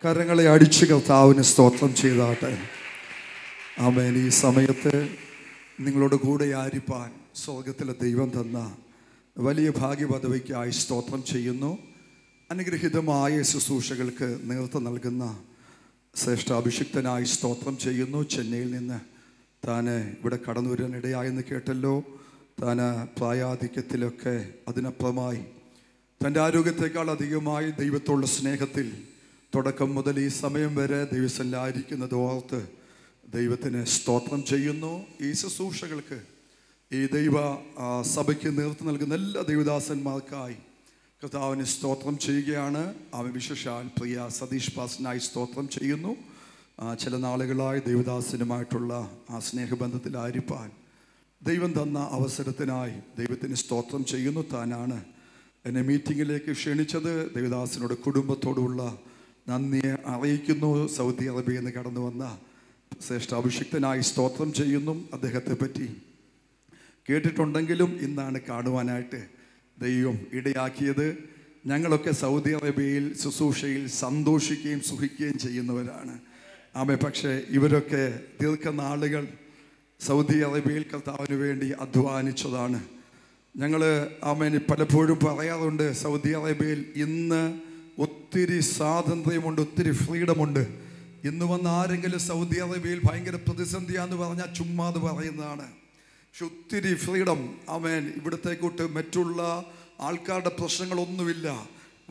കരങ്ങളെ അടിച്ച് കർത്താവിന് സ്തോത്രം ചെയ്താട്ടെ. ആമേൻ. ഈ സമയത്ത് നിങ്ങളോട് കൂടെ ആയിരിക്കാൻ സ്വർഗത്തിലെ ദൈവം തന്ന വലിയ ഭാഗ്യപദവിക്കായി സ്തോത്രം ചെയ്യുന്നു. അനുഗ്രഹീതമായ ശുശ്രൂഷകൾക്ക് നേതൃത്വം നൽകുന്ന ശ്രേഷ്ഠ അഭിഷിക്തനായി സ്തോത്രം ചെയ്യുന്നു. ചെന്നൈയിൽ നിന്ന് താൻ ഇവിടെ കടന്നു വരാനിടയായെന്ന് കേട്ടല്ലോ. താൻ പ്രായാധിക്യത്തിലൊക്കെ അതിനപ്പുറമായി തൻ്റെ ആരോഗ്യത്തെക്കാൾ അധികമായി ദൈവത്തോടുള്ള സ്നേഹത്തിൽ തുടക്കം മുതൽ ഈ സമയം വരെ ദൈവസന്നിധിയിലായിരിക്കുന്നത് ഓർത്ത് ദൈവത്തിന് സ്തോത്രം ചെയ്യുന്നു. ഈ ശുശ്രൂഷകൾക്ക് ഈ ദൈവ സഭയ്ക്ക് നേതൃത്വം നൽകുന്ന എല്ലാ ദൈവദാസന്മാർക്കായി കർത്താവിന് സ്തോത്രം ചെയ്യുകയാണ്. അവൻ വിശേഷാൽ പ്രിയ സതീഷ് പാസ്റ്ററിനായി സ്തോത്രം ചെയ്യുന്നു. ചില നാളുകളായി ദൈവദാസനുമായിട്ടുള്ള ആ സ്നേഹബന്ധത്തിലായിരിക്കാൻ ദൈവം തന്ന അവസരത്തിനായി ദൈവത്തിന് സ്തോത്രം ചെയ്യുന്നു. താനാണ് എന്നെ മീറ്റിങ്ങിലേക്ക് ക്ഷണിച്ചത്. ദൈവദാസനോട് കുടുംബത്തോടുള്ള നന്ദിയെ അറിയിക്കുന്നു. സൗദി അറേബ്യയിൽ നിന്ന് കടന്നു വന്ന ശ്രേഷ്ഠ അഭിഷിക്തനായി സ്തോത്രം ചെയ്യുന്നു. അദ്ദേഹത്തെ പറ്റി കേട്ടിട്ടുണ്ടെങ്കിലും ഇന്നാണ് കാണുവാനായിട്ട് ദൈവം ഇടയാക്കിയത്. ഞങ്ങളൊക്കെ സൗദി അറേബ്യയിൽ ശുശ്രൂഷയിൽ സന്തോഷിക്കുകയും സുഖിക്കുകയും ചെയ്യുന്നവരാണ്. പക്ഷേ ഇവരൊക്കെ ദീർഘനാളുകൾ സൗദി അറേബ്യയിൽ കർത്താവിന് വേണ്ടി അധ്വാനിച്ചതാണ്. ഞങ്ങൾ പലപ്പോഴും പറയാറുണ്ട്, സൗദി അറേബ്യയിൽ ഇന്ന് ഒത്തിരി സ്വാതന്ത്ര്യമുണ്ട്, ഒത്തിരി ഫ്രീഡമുണ്ട്. ഇന്ന് വന്ന ആരെങ്കിലും സൗദി അറേബ്യയിൽ ഭയങ്കര പ്രതിസന്ധിയാന്ന് പറഞ്ഞാൽ ചുമ്മാത് പറയുന്നതാണ്. പക്ഷെ ഒത്തിരി ഫ്രീഡം. ഇവിടുത്തെ കൂട്ട് മറ്റുള്ള ആൾക്കാരുടെ പ്രശ്നങ്ങളൊന്നുമില്ല.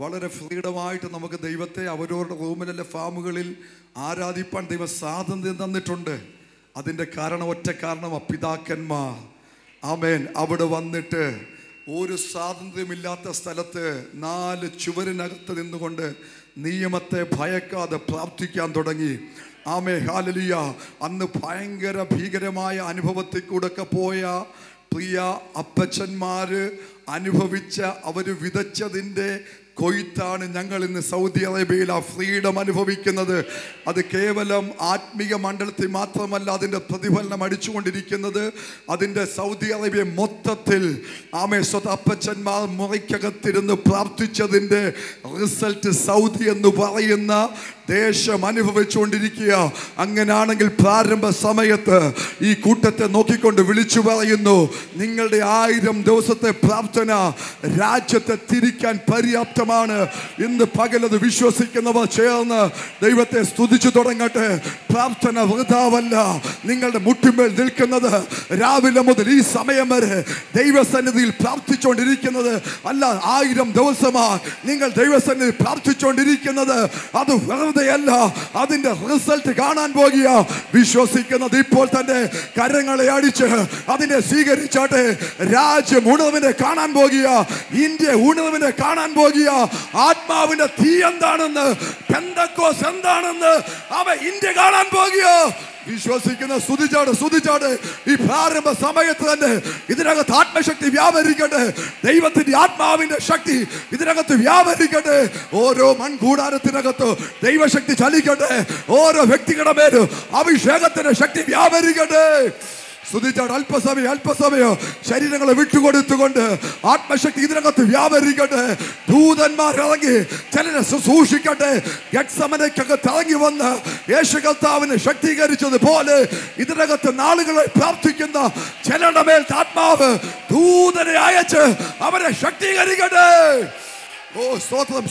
വളരെ ഫ്രീഡമായിട്ട് നമുക്ക് ദൈവത്തെ അവരവരുടെ റൂമിലല്ല ഫാമുകളിൽ ആരാധിപ്പാൻ ദൈവം സ്വാതന്ത്ര്യം തന്നിട്ടുണ്ട്. അതിൻ്റെ കാരണം ഒറ്റ കാരണം പിതാക്കന്മാർ അവിടെ വന്നിട്ട് ഒരു സ്വാതന്ത്ര്യമില്ലാത്ത സ്ഥലത്ത് 4 ചുവരിനകത്ത് നിന്നുകൊണ്ട് നിയമത്തെ ഭയക്കാതെ പ്രാർത്ഥിക്കാൻ തുടങ്ങി. ഹല്ലേലൂയ. അന്ന് ഭയങ്കര ഭീകരമായ അനുഭവത്തിൽ കൂടെയൊക്കെ പോയ പ്രിയ അപ്പച്ചന്മാര് അനുഭവിച്ച അവർ വിതച്ചതിൻ്റെ കൊയ്ത്താണ് ഞങ്ങൾ ഇന്ന് സൗദി അറേബ്യയിൽ ആ ഫ്രീഡം അനുഭവിക്കുന്നത്. അത് കേവലം ആത്മീയ മണ്ഡലത്തിൽ മാത്രമല്ല അതിൻ്റെ പ്രതിഫലനം അടിച്ചുകൊണ്ടിരിക്കുന്നത്. അതിൻ്റെ സൗദി അറേബ്യ മൊത്തത്തിൽ അപ്പച്ചന്മാർ മുറിക്കകത്തിരുന്ന് പ്രാർത്ഥിച്ചതിൻ്റെ റിസൾട്ട് സൗദി എന്ന് പറയുന്ന ദേശം അനുഭവിച്ചുകൊണ്ടിരിക്കുക. അങ്ങനാണെങ്കിൽ പ്രാരംഭ സമയത്ത് ഈ കൂട്ടത്തെ നോക്കിക്കൊണ്ട് വിളിച്ചു പറയുന്നു, നിങ്ങളുടെ 1000 ദിവസത്തെ പ്രാർത്ഥന രാജ്യത്തെ തിരിക്കാൻ പര്യാപ്തമാണ്. ഇന്ന് പകലത് വിശ്വസിക്കുന്നവർ ചേർന്ന് ദൈവത്തെ സ്തുതിച്ചു തുടങ്ങട്ടെ. പ്രാർത്ഥന വൃഥാവല്ല. നിങ്ങളുടെ മുട്ടിന്മേൽ നിൽക്കുന്നത് രാവിലെ മുതൽ ഈ സമയം വരെ ദൈവസന്നിധിയിൽ പ്രാർത്ഥിച്ചുകൊണ്ടിരിക്കുന്നത് അല്ല. 1000 ദിവസമായി നിങ്ങൾ ദൈവസന്നിധിയിൽ പ്രാർത്ഥിച്ചുകൊണ്ടിരിക്കുന്നത് അത് ല്ല, അതിന്റെ റിസൾട്ട് കാണാൻ പോകുക. വിശ്വസിക്കുന്നത് ഇപ്പോൾ തന്നെ കരങ്ങളെ അടിച്ച് അതിനെ സ്വീകരിച്ചാട്ടെ. രാജ്യം ഉണർവിനെ കാണാൻ പോകുക. ഇന്ത്യ ഉണർവിനെ കാണാൻ പോകുക. ആത്മാവിന്റെ തീ എന്താണെന്ന്, പെന്തക്കോസ് എന്താണെന്ന് ഇന്ത്യ കാണാൻ പോകുക. വിശ്വസിക്കുന്ന സ്തുതിച്ചാട് ഈ പ്രാരംഭ സമയത്ത് തന്നെ ഇതിനകത്ത് ആത്മശക്തി വ്യാപരിക്കട്ടെ. ദൈവത്തിന്റെ ആത്മാവിന്റെ ശക്തി ഇതിനകത്ത് വ്യാപരിക്കട്ടെ. ഓരോ മൺകൂടാരത്തിനകത്ത് ദൈവശക്തി ചലിക്കട്ടെ. ഓരോ വ്യക്തികളുടെ മേലും അഭിഷേകത്തിന്റെ ശക്തി വ്യാപരിക്കട്ടെ. സ്തുതിച്ചാട് അല്പസമയം ശരീരങ്ങളെ വിട്ടുകൊടുത്തുകൊണ്ട് ആത്മശക്തി ഇതിനകത്ത് വ്യാപരിക്കട്ടെ. ദൂതന്മാർ ഇറങ്ങി ചിലരെ ശുശ്രൂഷിക്കട്ടെ. ഗത്സമനയ്ക്കകത്ത് ഇറങ്ങി വന്ന് യേശു കർത്താവിനെ ശക്തീകരിച്ചതുപോലെ ഇതിനകത്ത് നാളുകളെ പ്രാർത്ഥിക്കുന്ന ചിലരുടെ മേൽ ആത്മാവ് ദൂതനെ അയച്ച് അവരെ ശക്തീകരിക്കട്ടെ. സ്തോത്രം.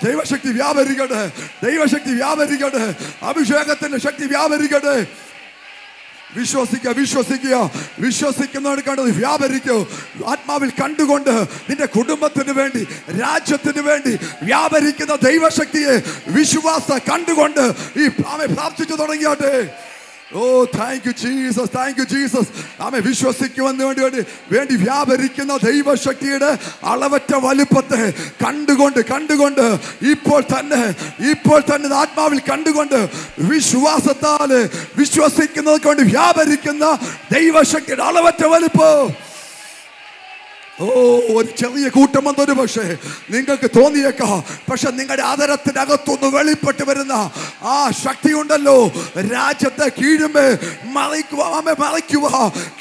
ദൈവശക്തി വ്യാപരിക്കട്ടെ. അഭിഷേകത്തിന്റെ ശക്തി വ്യാപരിക്കട്ടെ. വിശ്വസിക്കുന്നവർ കണ്ടത് വ്യാപരിക്കൂ. ആത്മാവിൽ കണ്ടുകൊണ്ട് നിന്റെ കുടുംബത്തിന് വേണ്ടി, രാജ്യത്തിന് വേണ്ടി വ്യാപരിക്കുന്ന ദൈവശക്തിയെ വിശ്വാസ കണ്ടുകൊണ്ട് ഈ പ്രാർത്ഥിച്ചു തുടങ്ങിയാട്ടെ. Thank you Jesus. വിശ്വസിക്കുവാൻ വേണ്ടി വ്യാപരിക്കുന്ന ദൈവശക്തിയുടെ അളവറ്റ വലുപ്പത്തെ കണ്ടുകൊണ്ട് ഇപ്പോൾ തന്നെ ആത്മാവിൽ കണ്ടുകൊണ്ട് വിശ്വാസത്താല് വിശ്വസിക്കുന്നത് കൊണ്ട് വ്യാപരിക്കുന്ന ദൈവശക്തിയുടെ അളവറ്റ വലുപ്പം. ഒരു ചെറിയ കൂട്ടം വന്നൊരു പക്ഷേ നിങ്ങൾക്ക് തോന്നിയേക്കാം. പക്ഷെ നിങ്ങളുടെ ആദരത്തിനകത്തൊന്ന് വെളിപ്പെട്ട് വരുന്ന ആ ശക്തി ഉണ്ടല്ലോ, രാജ്യത്തെ കീഴുമേൽ മറിക്കുക,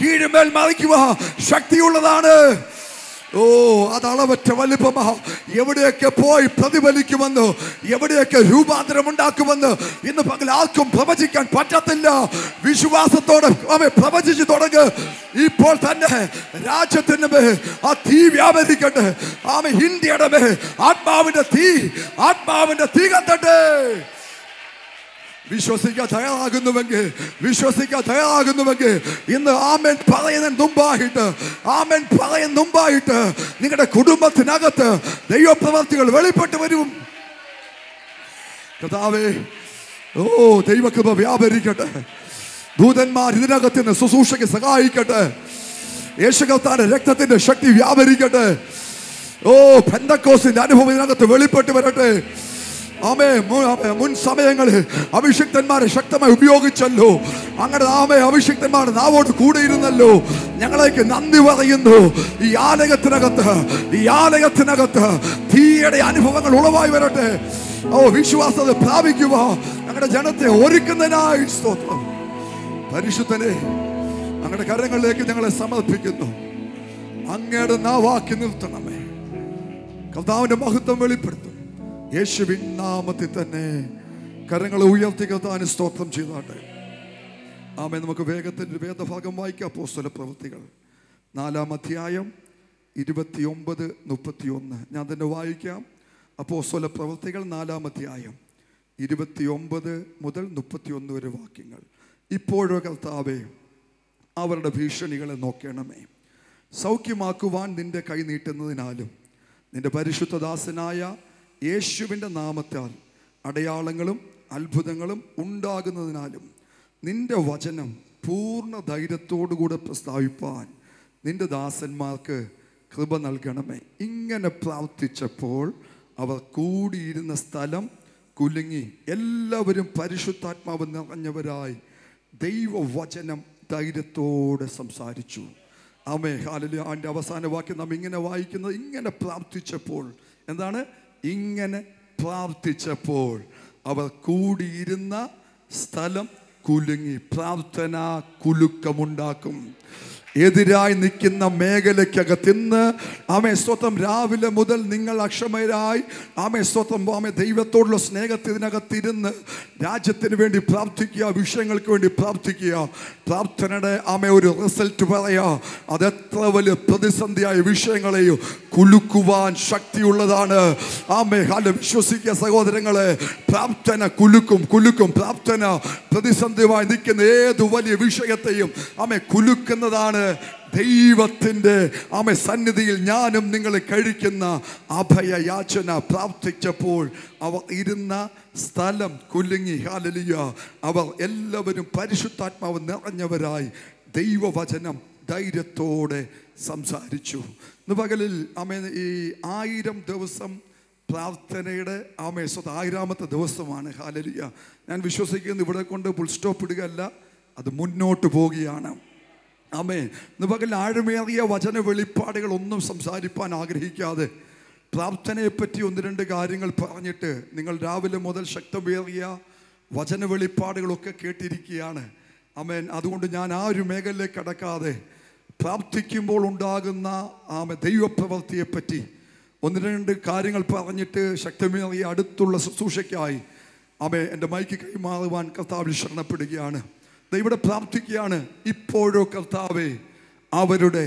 കീഴുമേൽ മറിക്കുക ശക്തിയുള്ളതാണ്. ഓ, അത് അളവറ്റ വലിപ്പമാ. എവിടെയൊക്കെ പോയി പ്രതിഫലിക്കുമെന്ന്, എവിടെയൊക്കെ രൂപാന്തരം ഉണ്ടാക്കുമെന്ന് ഇന്ന് പകൽ ആർക്കും പ്രവചിക്കാൻ പറ്റത്തില്ല. വിശ്വാസത്തോടെ അവൻ പ്രവചിച്ചു തുടങ്ങ്. ഇപ്പോൾ തന്നെ രാജ്യത്തിന് മേൽ ആ തീ വ്യാപരിക്കട്ടെ. ആമേ, ഇന്ത്യയുടെ മേൽ ആത്മാവിന്റെ തീ കത്തട്ടെ. വിശ്വസിക്കാൻ തയ്യാറാകുന്നുവെങ്കിൽ ഇന്ന് ആമേൻ പറയുന്നതിന് മുമ്പായിട്ട് നിങ്ങളുടെ കുടുംബത്തിനകത്ത് ദൈവപ്രവർത്തികൾ വെളിപ്പെട്ട് വരും. കർത്താവേ, ഓ, ദൈവകൃപ വ്യാപരിക്കട്ടെ. ദൂതന്മാർ ഇതിനകത്ത് നിന്ന് ശുശ്രൂഷയ്ക്ക് സഹായിക്കട്ടെ. യേശു കർത്താവിന്റെ രക്തത്തിന്റെ ശക്തി വ്യാപരിക്കട്ടെ. ഓ, പെന്തക്കോസ്തിന്റെ അനുഭവം ഇതിനകത്ത് വെളിപ്പെട്ട് വരട്ടെ. മുൻ സമയങ്ങളിൽ അഭിഷിക്തന്മാരെ ശക്തമായി ഉപയോഗിച്ചല്ലോ. അങ്ങനെ അഭിഷിക്തന്മാർ നാവോട് കൂടെ ഇരുന്നല്ലോ. ഞങ്ങളേക്ക് നന്ദി പറയുന്നു. ഈ ആലയത്തിനകത്ത് തീയുടെ അനുഭവങ്ങൾ ഉളവായി വരട്ടെ. ഓ, വിശ്വാസത്തെ പ്രാപിക്കുക. ഞങ്ങളുടെ ജനത്തെ ഒരുക്കുന്നതിനായി സ്തോത്രം. പരിശുദ്ധനെ, ഞങ്ങളുടെ കരങ്ങളിലേക്ക് ഞങ്ങളെ സമർപ്പിക്കുന്നു. അങ്ങയുടെ നാവാക്കി നിർത്തണമേ. കർത്താവിന്റെ മഹത്വം വെളിപ്പെടുത്തും. യേശുവിൻ നാമത്തിൽ തന്നെ കരങ്ങളെ ഉയർത്തി കർത്താവിന് സ്തോത്രം ചെയ്താട്ടെ. ആമേൻ. നമുക്ക് വേഗത്തിൽ വേദഭാഗം വായിക്കാം. അപ്പോസ്തല പ്രവൃത്തികൾ 4-ാം അധ്യായം 29-31. ഞാൻ തന്നെ വായിക്കാം. അപ്പോസ്തല പ്രവൃത്തികൾ 4-ാം അധ്യായം 29 മുതൽ 31 വരെ വാക്യങ്ങൾ. ഇപ്പോഴോ കർത്താവേ, അവരുടെ ഭീഷണികളെ നോക്കണമേ. സൗഖ്യമാക്കുവാൻ നിന്റെ കൈ നീട്ടുന്നതിനാലും നിന്റെ പരിശുദ്ധദാസനായ യേശുവിൻ്റെ നാമത്താൽ അടയാളങ്ങളും അത്ഭുതങ്ങളും ഉണ്ടാകുന്നതിനാലും നിന്റെ വചനം പൂർണ്ണ ധൈര്യത്തോടുകൂടെ പ്രസ്താവിപ്പാൻ നിന്റെ ദാസന്മാർക്ക് കൃപ നൽകണമേ. ഇങ്ങനെ പ്രാർത്ഥിച്ചപ്പോൾ അവർ കൂടിയിരുന്ന സ്ഥലം കുലുങ്ങി. എല്ലാവരും പരിശുദ്ധാത്മാവ് നിറഞ്ഞവരായി ദൈവവചനം ധൈര്യത്തോടെ സംസാരിച്ചു. ആമേൻ. ഹല്ലേലൂയ. അതിൻ്റെ അവസാന വാക്യം നാം ഇങ്ങനെ വായിക്കുന്നത്, ഇങ്ങനെ പ്രാർത്ഥിച്ചപ്പോൾ. എന്താണ്? ഇങ്ങനെ പ്രാർത്ഥിച്ചപ്പോൾ അവർ കൂടിയിരുന്ന സ്ഥലം കുലുങ്ങി. പ്രാർത്ഥന കുലുക്കമുണ്ടാക്കും. എതിരായി നിൽക്കുന്ന മേഖലയ്ക്കകത്ത് ഇന്ന് ആമേ സ്തോത്രം രാവിലെ മുതൽ നിങ്ങൾ അക്ഷമരായി ആമേ സ്തോത്രം ആമേ ദൈവത്തോടുള്ള സ്നേഹത്തിൽ ഇതിനകത്തിരുന്ന് രാജ്യത്തിന് വേണ്ടി പ്രാർത്ഥിക്കുക, വിഷയങ്ങൾക്ക് വേണ്ടി പ്രാർത്ഥിക്കുക. പ്രാർത്ഥനയുടെ ആമേ ഒരു റിസൾട്ട് പറയാ. അതെത്ര വലിയ പ്രതിസന്ധിയായ വിഷയങ്ങളെയും കുലുക്കുവാൻ ശക്തിയുള്ളതാണ്. ആമേ ഹാല വിശ്വസിക്കുക സഹോദരങ്ങളെ. പ്രാർത്ഥന കുലുക്കും. പ്രാർത്ഥന പ്രതിസന്ധിയുമായി നിൽക്കുന്ന ഏതു വലിയ വിഷയത്തെയും ആമേ കുലുക്കുന്നതാണ്. ദൈവത്തിൻ്റെ ആമേ സന്നിധിയിൽ ഞാനും നിങ്ങൾ കഴിക്കുന്ന അഭയയാചന. പ്രാർത്ഥിച്ചപ്പോൾ അവർ ഇരുന്ന സ്ഥലം കുലുങ്ങി. ഹല്ലേലൂയ. അവർ എല്ലാവരും പരിശുദ്ധാത്മാവ് നിറഞ്ഞവരായി ദൈവവചനം ധൈര്യത്തോടെ സംസാരിച്ചു. ഇന്ന് പകലിൽ ആമേ ഈ 1000 ദിവസം പ്രാർത്ഥനയുടെ ആമേ 1000ാമത്തെ ദിവസമാണ്. ഹല്ലേലൂയ. ഞാൻ വിശ്വസിക്കുന്നു ഇവിടെ കൊണ്ട് ഫുൾ സ്റ്റോപ്പ് ഇടുകയല്ല, അത് മുന്നോട്ട് പോവുകയാണ്. ആമേ. ഇന്ന് പകൽ ആഴമേറിയ വചന വെളിപ്പാടുകളൊന്നും സംസാരിപ്പാൻ ആഗ്രഹിക്കാതെ പ്രാർത്ഥനയെപ്പറ്റി 1-2 കാര്യങ്ങൾ പറഞ്ഞിട്ട് നിങ്ങൾ രാവിലെ മുതൽ ശക്തമേറിയ വചന വെളിപ്പാടുകളൊക്കെ കേട്ടിരിക്കുകയാണ്. ആമേൻ. അതുകൊണ്ട് ഞാൻ ആ ഒരു മേഖലയിലേക്ക് കടക്കാതെ പ്രാർത്ഥിക്കുമ്പോൾ ഉണ്ടാകുന്ന ആമേ ദൈവപ്രവൃത്തിയെപ്പറ്റി 1-2 കാര്യങ്ങൾ പറഞ്ഞിട്ട് ശക്തമേറിയ അടുത്തുള്ള ശുശ്രൂഷയ്ക്കായി ആമേ എൻ്റെ മൈക്ക് കൈമാറുവാൻ കർത്താവിൽ ശരണപ്പെടുകയാണ്. ഇവിടെ പ്രാർത്ഥിക്കുകയാണ്. ഇപ്പോഴോ കർത്താവേ, അവരുടെ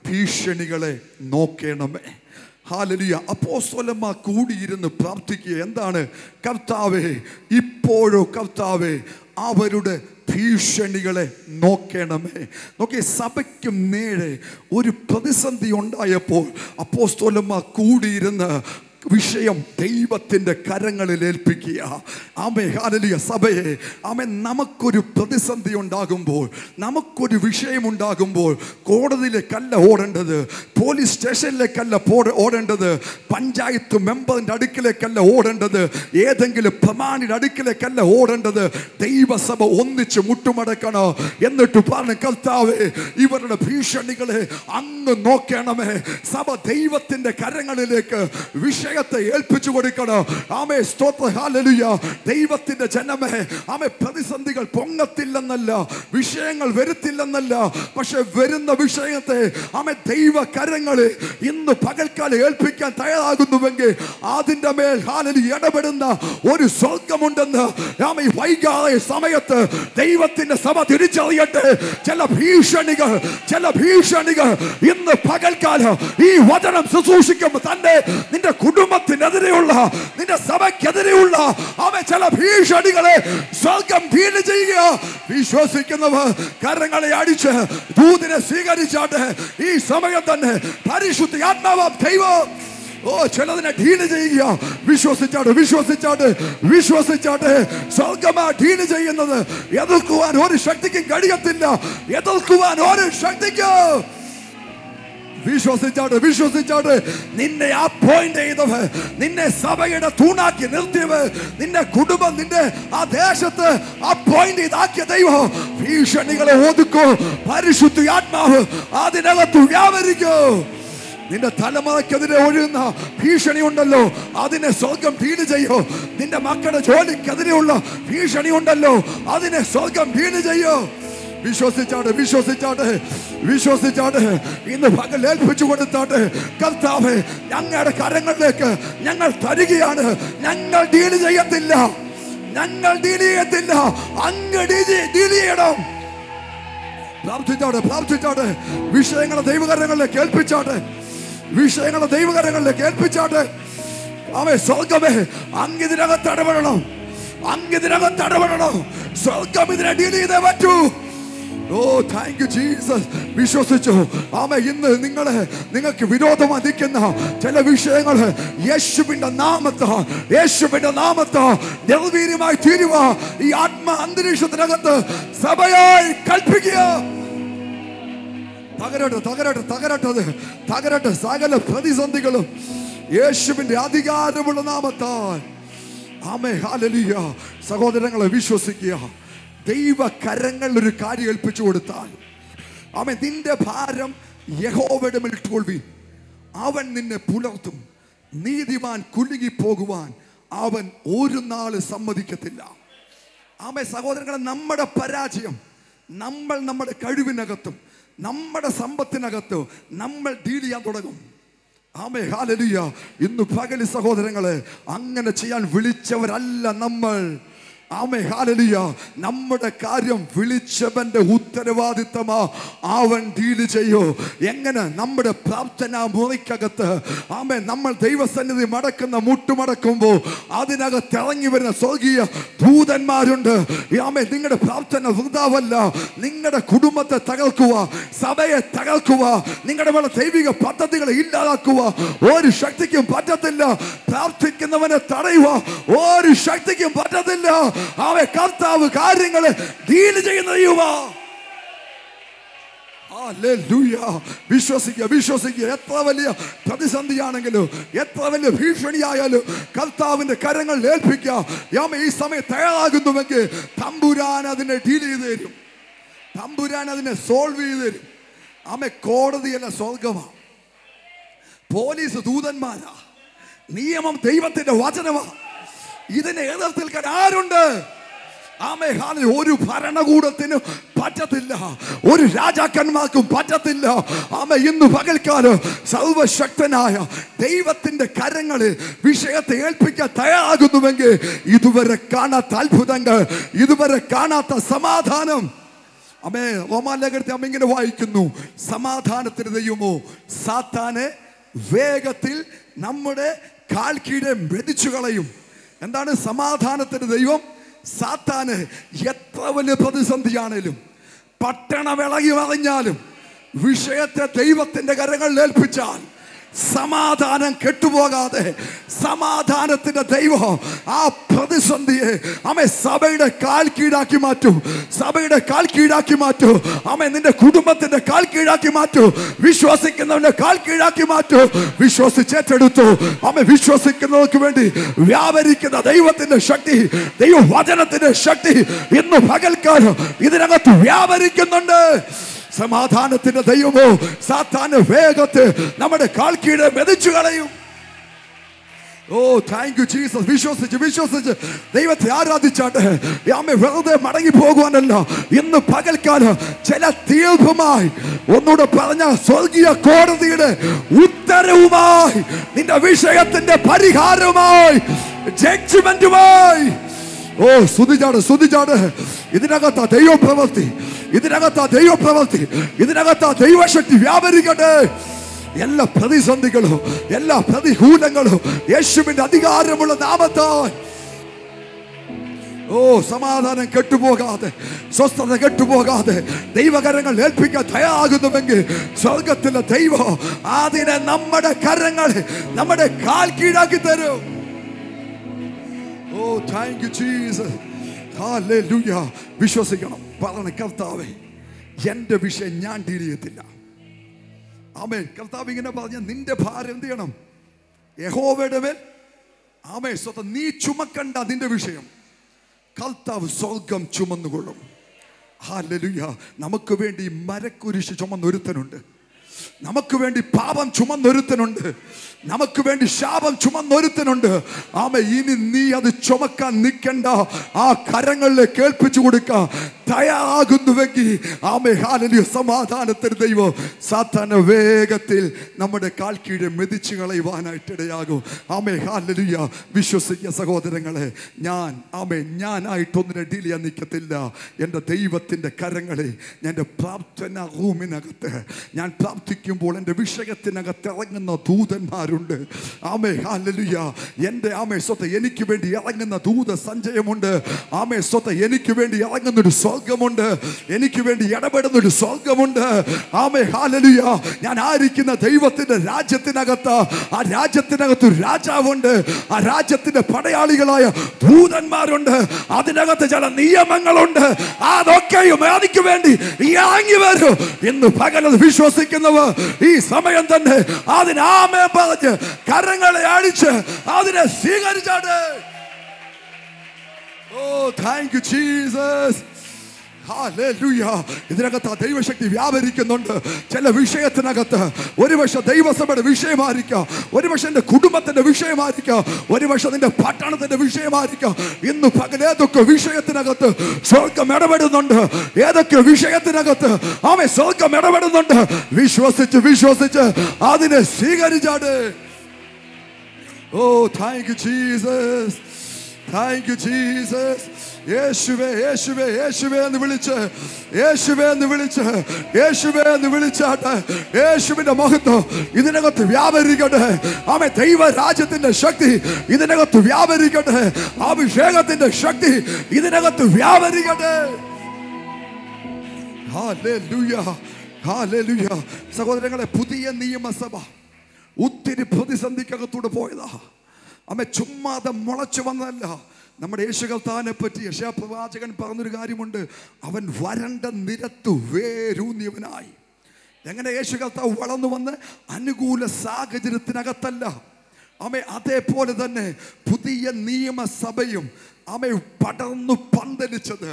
ഭീഷണികളെ നോക്കണമേ. ഹല്ലേലൂയ. അപ്പോസ്തലന്മാർ കൂടിയിരുന്ന് പ്രാർത്ഥിക്കുക. എന്താണ്? കർത്താവേ, ഇപ്പോഴോ കർത്താവേ, അവരുടെ ഭീഷണികളെ നോക്കണമേ. നോക്കി, സഭയ്ക്കും നേരെ ഒരു പ്രതിസന്ധി ഉണ്ടായപ്പോൾ അപ്പോസ്തലന്മാർ കൂടിയിരുന്ന് വിഷയം ദൈവത്തിൻ്റെ കരങ്ങളിൽ ഏൽപ്പിക്കുക. ആമേ ഹല്ലേലൂയ. സഭയെ ആമേ, നമുക്കൊരു പ്രതിസന്ധി ഉണ്ടാകുമ്പോൾ, നമുക്കൊരു വിഷയമുണ്ടാകുമ്പോൾ കോടതിയിലേക്കല്ല ഓടേണ്ടത്, പോലീസ് സ്റ്റേഷനിലേക്കല്ല ഓടേണ്ടത്, പഞ്ചായത്ത് മെമ്പറിൻ്റെ അടുക്കിലേക്കല്ല ഓടേണ്ടത്, ഏതെങ്കിലും പ്രമാണിയുടെ അടുക്കിലേക്കല്ല ഓടേണ്ടത്. ദൈവസഭ ഒന്നിച്ച് മുട്ടുമടക്കണോ. എന്നിട്ട് പറഞ്ഞ കർത്താവേ, ഇവരുടെ ഭീഷണികളെ അങ്ങ് നോക്കണമേ. സഭ ദൈവത്തിൻ്റെ കരങ്ങളിലേക്ക് വിഷയം വിഷയത്തെ ഏൽപ്പിച്ചു കൊടുക്കണം. ആമേ സ്തോത്രം, ഹല്ലേലൂയ. ദൈവത്തിന്റെ ജനമേ, ആമേ പ്രതിസന്ധികൾ പൊങ്ങത്തില്ലെന്നല്ല, വിഷയങ്ങൾ വരുത്തില്ലെന്നല്ല, പക്ഷെ വരുന്ന വിഷയത്തെ ആമേ ദൈവ കരങ്ങളിൽ ഇന്ന് പകൽക്കാലം ഏൽപ്പിക്കാൻ തയ്യാറാകുന്നുവെങ്കിൽ അതിന്റെ മേൽ ഹല്ലേലൂയ ഇടപെടുന്ന ഒരു സ്വർഗമുണ്ടെന്ന് ആമേ വൈകാതെ സമയത്ത് ദൈവത്തിന്റെ സഭ തിരിച്ചറിയട്ടെ. ചില ഭീഷണികൾ ഇന്ന് പകൽക്കാലം ഈ വചനം ശുശ്രൂഷിക്കുമ്പോൾ തന്നെ നിന്റെ കുടുംബത്തിനെതിരെയുള്ള, നിന്റെ സഭയ്ക്കെതിരെയുള്ള അവൻ ചില ഭീഷണികളെ സ്വർഗം ഡീൽ ചെയ്യുക. വിശ്വസിക്കുന്നവർ കരങ്ങളെ അടിച്ച് ദൂതിനെ സ്വീകരിച്ചാട്ടെ. ഈ സമയം തന്നെ പരിശുദ്ധ ആത്മാവാം ദൈവം ചിലതിനെ ഡീൽ ചെയ്യുക. വിശ്വസിച്ചാട്ടെ. സ്വർഗമാ ഡീൽ ചെയ്യുന്നത്. എതിർക്കുവാൻ ഒരു ശക്തിക്കും കഴിയത്തില്ല. വിശ്വസിച്ചാട്ടെ. നിന്നെ അപ്പോയിന്റ് ചെയ്തവർ, നിന്നെ സഭയുടെ തൂണാക്കി നിർത്തിയവർ, നിന്റെ കുടുംബം, നിന്റെ ആ ദേശത്ത് അപ്പോയിന്റ് ചെയ്താക്കിയ ദൈവം ഭീഷണികളെ ഒതുക്കോ. പരിശുദ്ധ ആത്മാവ് അതിനകത്ത് വ്യാപരിക്കോ. നിന്റെ തലമുറയ്ക്കെതിരെ ഒഴുകുന്ന ഭീഷണി ഉണ്ടല്ലോ, അതിനെ സ്വർഗം ഡീൽ ചെയ്യോ. നിന്റെ മക്കളുടെ ജോലിക്കെതിരെയുള്ള ഭീഷണി ഉണ്ടല്ലോ, അതിനെ സ്വർഗം ഡീൽ ചെയ്യോ. വിശ്വസിച്ചാട്ടെ. ഇന്ന് പകൽ ഏൽപ്പിച്ചു കൊടുത്താട്ടെ. കർത്താവേ, ഞങ്ങളുടെ കരങ്ങളിലേക്ക് ഞങ്ങൾ തരികയാണ്. ഞങ്ങൾ ഡീൽ ചെയ്യത്തില്ല. അങ്ങ് ഡീൽ ചെയ്യണം. പ്രാർത്ഥിച്ചാട്ടെ. വിഷയങ്ങളെ ദൈവകരങ്ങളിലേക്ക് ഏൽപ്പിച്ചാട്ടെ. അവൻ സ്വർഗമേ, അങ്ങിതിനകത്ത് ഇടപെടണം. സ്വർഗം ഇതിനെ ഡീൽ ചെയ്തേ പറ്റൂ. Thank you Jesus. വിശ്വസിച്ചു. ആമേ, ഇന്ന് നിങ്ങൾക്ക് വിരോധമായി നിൽക്കുന്ന ചില വിഷയങ്ങൾ യേശുവിന്റെ നാമത്താൽ നിർവീര്യമായി തീരുക. ഈ ആത്മ അന്തരീക്ഷത്തിനകത്ത് സഭയായി കൽപ്പിക്കുക. തകരട്ടെ സകല പ്രതിസന്ധികളും യേശുവിന്റെ അധികാരമുള്ള നാമത്താൽ. ആമേ, ഹല്ലേലൂയ. സഹോദരങ്ങളെ, വിശ്വസിക്കുക. ദൈവ കരങ്ങളിൽ ഒരു കാര്യം ഏൽപ്പിച്ചു കൊടുത്താൽ, ആമേ, നിന്റെ ഭാരം യഹോവയുടെ മേൽ ഇട്ടുകൊള്ളുവിൻ, അവൻ നിന്നെ പുലർത്തും. നീതിമാൻ കുലുങ്ങിപ്പോകുവാൻ അവൻ ഒരു നാള് സമ്മതിക്കത്തില്ല. ആമേ സഹോദരങ്ങളെ, നമ്മുടെ പരാജയം നമ്മുടെ കഴിവിനകത്തും നമ്മുടെ സമ്പത്തിനകത്തും നമ്മൾ ഡീൽ ചെയ്യാൻ തുടങ്ങും. ആമേ, ഹല്ലേലൂയ. ഇന്ന് പകൽ സഹോദരങ്ങളെ, അങ്ങനെ ചെയ്യാൻ വിളിച്ചവരല്ല നമ്മൾ. ആമേ, ഹല്ലേലൂയ. നമ്മുടെ കാര്യം വിളിച്ചവന്റെ ഉത്തരവാദിത്തമാ. അവൻ ഡീൽ ചെയ്യോ. എങ്ങനെ? നമ്മുടെ പ്രാർത്ഥനാ മുറിക്കകത്ത്, ആമേ, നമ്മൾ ദൈവസന്നിധി മുട്ടുമടക്കുമ്പോൾ അതിനകത്ത് ഇറങ്ങി വരുന്ന സ്വർഗീയ ദൂതന്മാരുണ്ട്. ആമേ, നിങ്ങളുടെ പ്രാർത്ഥന വൃഥാവല്ല. നിങ്ങളുടെ കുടുംബത്തെ തകർക്കുക, സഭയെ തകർക്കുക, നിങ്ങളുടെ മേലെ ദൈവിക പദ്ധതികളെ ഇല്ലാതാക്കുക ഒരു ശക്തിക്കും പറ്റത്തില്ല. പ്രാർത്ഥിക്കുന്നവനെ തടയുക ഒരു ശക്തിക്കും പറ്റത്തില്ല. അവൻ കർത്താവ് കാര്യങ്ങളെ ഡീൽ ചെയ്യുന്ന ദൈവമാ. വിശ്വസിക്കുക. എത്ര വലിയ പ്രതിസന്ധിയാണെങ്കിലും, എത്ര വലിയ ഭീഷണിയായാലും കർത്താവിന്റെ കരങ്ങൾ ഏൽപ്പിക്കുക. ഈ സമയം തയ്യാറാകുന്നുവെങ്കിൽ തമ്പുരാൻ അതിനെ ഡീൽ ചെയ്ത് തരും. തമ്പുരാൻ അതിനെ സോൾവ് ചെയ്ത് തരും. ആമേ, കോടതിയല്ല സ്വർഗമാ. പോലീസ് ദൂതന്മാരാ. നിയമം ദൈവത്തിന്റെ വചനമാ. ഇതിനെ എതിർത്ത് നിൽക്കാൻ ആരുണ്ട്? ആമേ, ഒരു ഭരണകൂടത്തിനും പറ്റത്തില്ല, ഒരു രാജാക്കന്മാർക്കും പറ്റത്തില്ല. ആമേ, ഇന്ന് പകൽക്കാലം സർവശക്തനായ ദൈവത്തിന്റെ കരങ്ങളിൽ വിഷയത്തെ ഏൽപ്പിക്കാൻ തയ്യാറാകുന്നുവെങ്കിൽ ഇതുവരെ കാണാത്ത അത്ഭുതങ്ങൾ, ഇതുവരെ കാണാത്ത സമാധാനം. ആമേ, റോമാലേഖനത്തിൽ അമ്മ ഇങ്ങനെ വായിക്കുന്നു, സമാധാനത്തിന് ദൈവമോ സാത്താനെ വേഗത്തിൽ നമ്മുടെ കാൽ കീഴെ മെതിച്ചു കളയും. എന്താണ് സമാധാനത്തിന് ദൈവം? സാത്താന് എത്ര വലിയ പ്രതിസന്ധിയാണേലും, പട്ടണം ഇളകി മറിഞ്ഞാലും വിഷയത്തെ ദൈവത്തിന്റെ കരങ്ങളിൽ ഏൽപ്പിച്ചാൽ സമാധാനം കെട്ടുപോകാതെ സമാധാനത്തിന്റെ ദൈവം ആ പ്രതിസന്ധിയെ ആമേ സഭയുടെ കാൽ കീഴാക്കി മാറ്റും. സഭയുടെ കാൽ കീഴാക്കി മാറ്റും. ആമേ, നിന്റെ കുടുംബത്തിന്റെ കാൽ കീഴാക്കി മാറ്റും. വിശ്വസിക്കുന്നവന്റെ കാൽ കീഴാക്കി മാറ്റും. വിശ്വസിച്ചേറ്റെടുത്തു. ആമേ, വിശ്വസിക്കുന്നവർക്ക് വേണ്ടി വ്യാപരിക്കുന്ന ദൈവത്തിന്റെ ശക്തി, ദൈവവചനത്തിന്റെ ശക്തി ഇന്ന് പകൽക്കാലം ഇതിനകത്ത് വ്യാപരിക്കുന്നുണ്ട്. സമാധാനത്തിന്റെ ദൈവമോ സാത്താന് വേഗത്തിൽ നമ്മുടെ കാൽ കീഴെ മെതിച്ചു കളയും. ഓ താങ്ക് യു ജീസസ്. വിശ്വസിച്ച് ദൈവത്തെ ആരാധിച്ചാട്ടെ. ആമേ വെറുതെ മടങ്ങി പോകുവാനല്ല, ഇന്ന് പകൽക്കാലം ചില തീർപ്പുമായി ഒന്നുകൂടെ പറഞ്ഞ സ്വർഗീയ കോടതിയുടെ ഉത്തരവുമായി, നിന്റെ വിഷയത്തിന്റെ പരിഹാരവുമായി, ജഡ്ജ്മെന്റുമായി. ഓ സ്തുതിച്ചാട്. ഇതിനകത്താ ദൈവപ്രവൃത്തി, ഇതിനകത്താ ദൈവശക്തി വ്യാപരിക്കട്ടെ. എല്ലാ പ്രതിസന്ധികളും, എല്ലാ പ്രതികൂലങ്ങളും യേശുവിന്റെ അധികാരമുള്ള നാമത്താൽ ഓ സമാധാനം കെട്ടുപോകാതെ, സ്വസ്ഥത കെട്ടുപോകാതെ ദൈവകരങ്ങൾ ഏൽപ്പിക്കാൻ തയ്യാറാകുന്നുവെങ്കിൽ സ്വർഗത്തിലെ ദൈവം അതിനെ നമ്മുടെ കരങ്ങൾ, നമ്മുടെ കാൽ കീഴാക്കി തരും. ഓ താങ്ക് യു ജീസസ്. ഹല്ലേലൂയ. വിശ്വസിക്കണം. പറയണം, കർത്താവേ എൻ്റെ വിഷയം ഞാൻ ഡീൽ ചെയ്യത്തില്ല. ആമേൻ. കർത്താവ് ഇങ്ങനെ പറഞ്ഞ നിന്റെ ഭാരം എന്ത് ചെയ്യണം? യഹോവയുടെ മേൽ. ആമേൻ. സ്വന്തം നീ ചുമക്കണ്ട നിന്റെ വിഷയം, കർത്താവ് സ്വർഗം ചുമന്നുകൊള്ളും. ഹല്ലേലൂയ. നമുക്ക് വേണ്ടി മരക്കുരിശ് ചുമന്നൊരുത്തനുണ്ട്, നമുക്ക് വേണ്ടി പാപം ചുമന്നൊരുത്തനുണ്ട്, നമുക്ക് വേണ്ടി ശാപം ചുമന്നൊരുത്തനുണ്ട്. ആമേ, ഇനി നീ അത് ചുമക്കാൻ നിൽക്കണ്ട, ആ കരങ്ങളിലെ കേൾപ്പിച്ചു കൊടുക്കുക. തയ്യാറാകുന്നുവെങ്കിൽ ആമേ ഹല്ലേലൂയ, സമാധാനത്തിന് ദൈവം സാത്താനെ വേഗത്തിൽ നമ്മുടെ കാൽ കീഴെ മെതിച്ചു കളയുവാനായിട്ടിടയാകും. ആമേ ഹല്ലേലൂയ. വിശ്വസിക്കുക സഹോദരങ്ങളെ, ഞാനായിട്ടൊന്നിനെ ഡീൽ ചെയ്യാൻ നിൽക്കത്തില്ല. എൻ്റെ ദൈവത്തിൻ്റെ കരങ്ങളെ, എൻ്റെ പ്രാർത്ഥന റൂമിനകത്ത് ഞാൻ പ്രാർത്ഥിക്കുമ്പോൾ എൻ്റെ വിഷയത്തിനകത്ത് ഇറങ്ങുന്ന ദൂതന്മാരുണ്ട്. ആമേ ഹല്ലേലൂയ. എൻ്റെ ആമേ സ്വത്ത് എനിക്ക് വേണ്ടി ഇറങ്ങുന്ന ദൂത സഞ്ചയമുണ്ട്. ആമേ സ്വത്ത് എനിക്ക് വേണ്ടി ഇറങ്ങുന്നൊരു സ്വർഗമുണ്ട്, എനിക്ക് വേണ്ടി ഇടപെടുന്നൊരു സ്വർഗമുണ്ട്. ആമേ ഹല്ലേലൂയ. ഞാൻ ആയിരിക്കുന്ന ദൈവത്തിന്റെ രാജ്യത്തിനകത്ത്, ആ രാജ്യത്തിനകത്ത് ഒരു രാജാവുണ്ട്, ആ രാജ്യത്തിന്റെ പടയാളികളായ ദൂതന്മാരുണ്ട്, അതിനകത്ത് ചില നിയമങ്ങളുണ്ട്. അതൊക്കെയും എനിക്ക് വേണ്ടി ഇറങ്ങി വരും. ഇന്ന് പകലത് വിശ്വസിക്കുന്നവർ ഈ സമയം തന്നെ അതിന് ആമേ പറഞ്ഞ് കരങ്ങളെ അടിച്ച് അതിനെ സ്വീകരിച്ചാട്ടെ. ഓ താങ്ക് യു ജീസസ്. ഹല്ലേലൂയ. ഇതിനകത്ത് ദൈവശക്തി വ്യാപരിക്കുന്നുണ്ട്. ചില വിഷയത്തിനകത്ത് ഒരുപക്ഷെ ദൈവസഭയുടെ വിഷയമായിരിക്കാം, ഒരുപക്ഷെ എൻ്റെ കുടുംബത്തിന്റെ വിഷയമായിരിക്കാം, ഒരുപക്ഷെ നിന്റെ പട്ടണത്തിന്റെ വിഷയമായിരിക്കാം. ഇന്ന് പകൽ ഏതൊക്കെ വിഷയത്തിനകത്ത് സ്വർഗം ഇടപെടുന്നുണ്ട്, ഏതൊക്കെ വിഷയത്തിനകത്ത് ആമേ സ്വർഗം ഇടപെടുന്നുണ്ട്. വിശ്വസിച്ച് അതിനെ സ്വീകരിച്ചാട്. Oh thank you Jesus. Thank you Jesus. യേശുവേ യേശുവേ യേശുവേ എന്ന് വിളിച്ച്, യേശുവേ എന്ന് വിളിച്ച്, യേശുവേ എന്ന് വിളിച്ചാട്ടെ. യേശുവിന്റെ മഹത്വം ഇതിനകത്ത് വ്യാപരിക്കട്ടെ. ആമേ ദൈവരാജ്യത്തിന്റെ ശക്തി ഇതിനകത്ത് വ്യാപരിക്കട്ടെ. അഭിഷേകത്തിന്റെ ശക്തി ഇതിനകത്ത് വ്യാപരിക്കട്ടെ. ഹല്ലേലൂയ. ഹല്ലേലൂയ. സഹോദരങ്ങളെ, പുതിയ നിയമസഭ ഒത്തിരി പ്രതിസന്ധിക്കകത്തൂടെ പോയതാ. അമ്മ ചുമ്മാതെ മുളച്ചു വന്നതല്ല. നമ്മുടെ യേശു കർത്താവിനെ പറ്റി യെശയ്യാ പ്രവാചകൻ പറഞ്ഞൊരു കാര്യമുണ്ട്, അവൻ വരണ്ട നിരത്തു വേരൂന്നിയവനായി. എങ്ങനെ യേശു കർത്താവ് വളർന്നു വന്ന് അനുകൂല സാഹചര്യത്തിനകത്തല്ല. ആമേ അതേപോലെ തന്നെ പുതിയ നിയമസഭയും ആമേ പടർന്നു പന്തലിച്ചത്,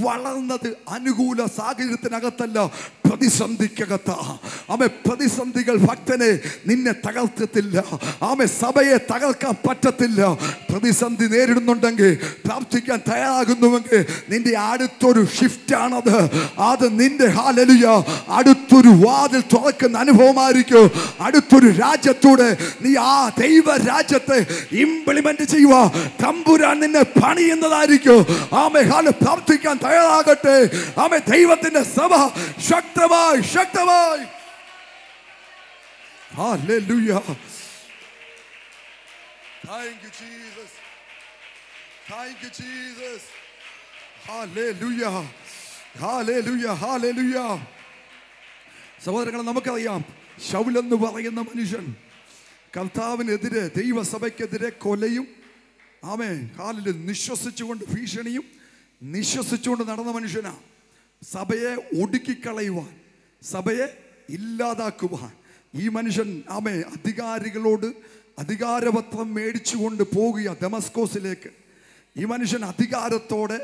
വളർന്നത് അനുകൂല സാഹചര്യത്തിനകത്തല്ല, പ്രതിസന്ധിക്കകത്താ. ആമേ പ്രതിസന്ധികൾ ഭക്തനെ നിന്നെ തകർത്തത്തില്ല. ആമേ സഭയെ തകർക്കാൻ പറ്റത്തില്ല. പ്രതിസന്ധി നേരിടുന്നുണ്ടെങ്കിൽ, പ്രാർത്ഥിക്കാൻ തയ്യാറാകുന്നുവെങ്കിൽ നിന്റെ അടുത്തൊരു ഷിഫ്റ്റാണത്. അത് നിന്റെ ഹല്ലേലൂയ അടുത്തൊരു വാതിൽ തുറക്കുന്ന അനുഭവമായിരിക്കും. അടുത്തൊരു രാജ്യത്തൂടെ നീ ആ ദൈവ രാജ്യത്തെ ഇംപ്ലിമെന്റ് ചെയ്യുക. തമ്പുരാൻ നിന്നെ പണിയുന്നതായിരിക്കും. ആമേ ഹല്ലേലൂയ. പ്രാർത്ഥിക്കാൻ തയ്യാറാകട്ടെ. ആമേ ദൈവത്തിന്റെ സഭ ശക്തമായി ശക്തമായി. Hallelujah. Thank you Jesus. Thank you Jesus. Hallelujah. Hallelujah. Hallelujah. സഹോദരങ്ങളെ, നമുക്കറിയാം ശൗൽ എന്ന് പറയുന്ന മനുഷ്യൻ കർത്താവിനെതിരെ, ദൈവസഭയ്ക്കെതിരെ കൊലയും ആമേൻ ഹല്ലേലൂയ നിശ്വസിച്ചുകൊണ്ട് ഭീഷണിയും നിശ്വസിച്ചുകൊണ്ട് നടന്ന മനുഷ്യനാ. സഭയെ ഒടുക്കിക്കളയുവാൻ, സഭയെ ഇല്ലാതാക്കുവാൻ ഈ മനുഷ്യൻ ആമേ അധികാരികളോട് അധികാരപത്രം മേടിച്ചുകൊണ്ട് പോകുക ദമസ്കോസിലേക്ക്. ഈ മനുഷ്യൻ അധികാരത്തോടെ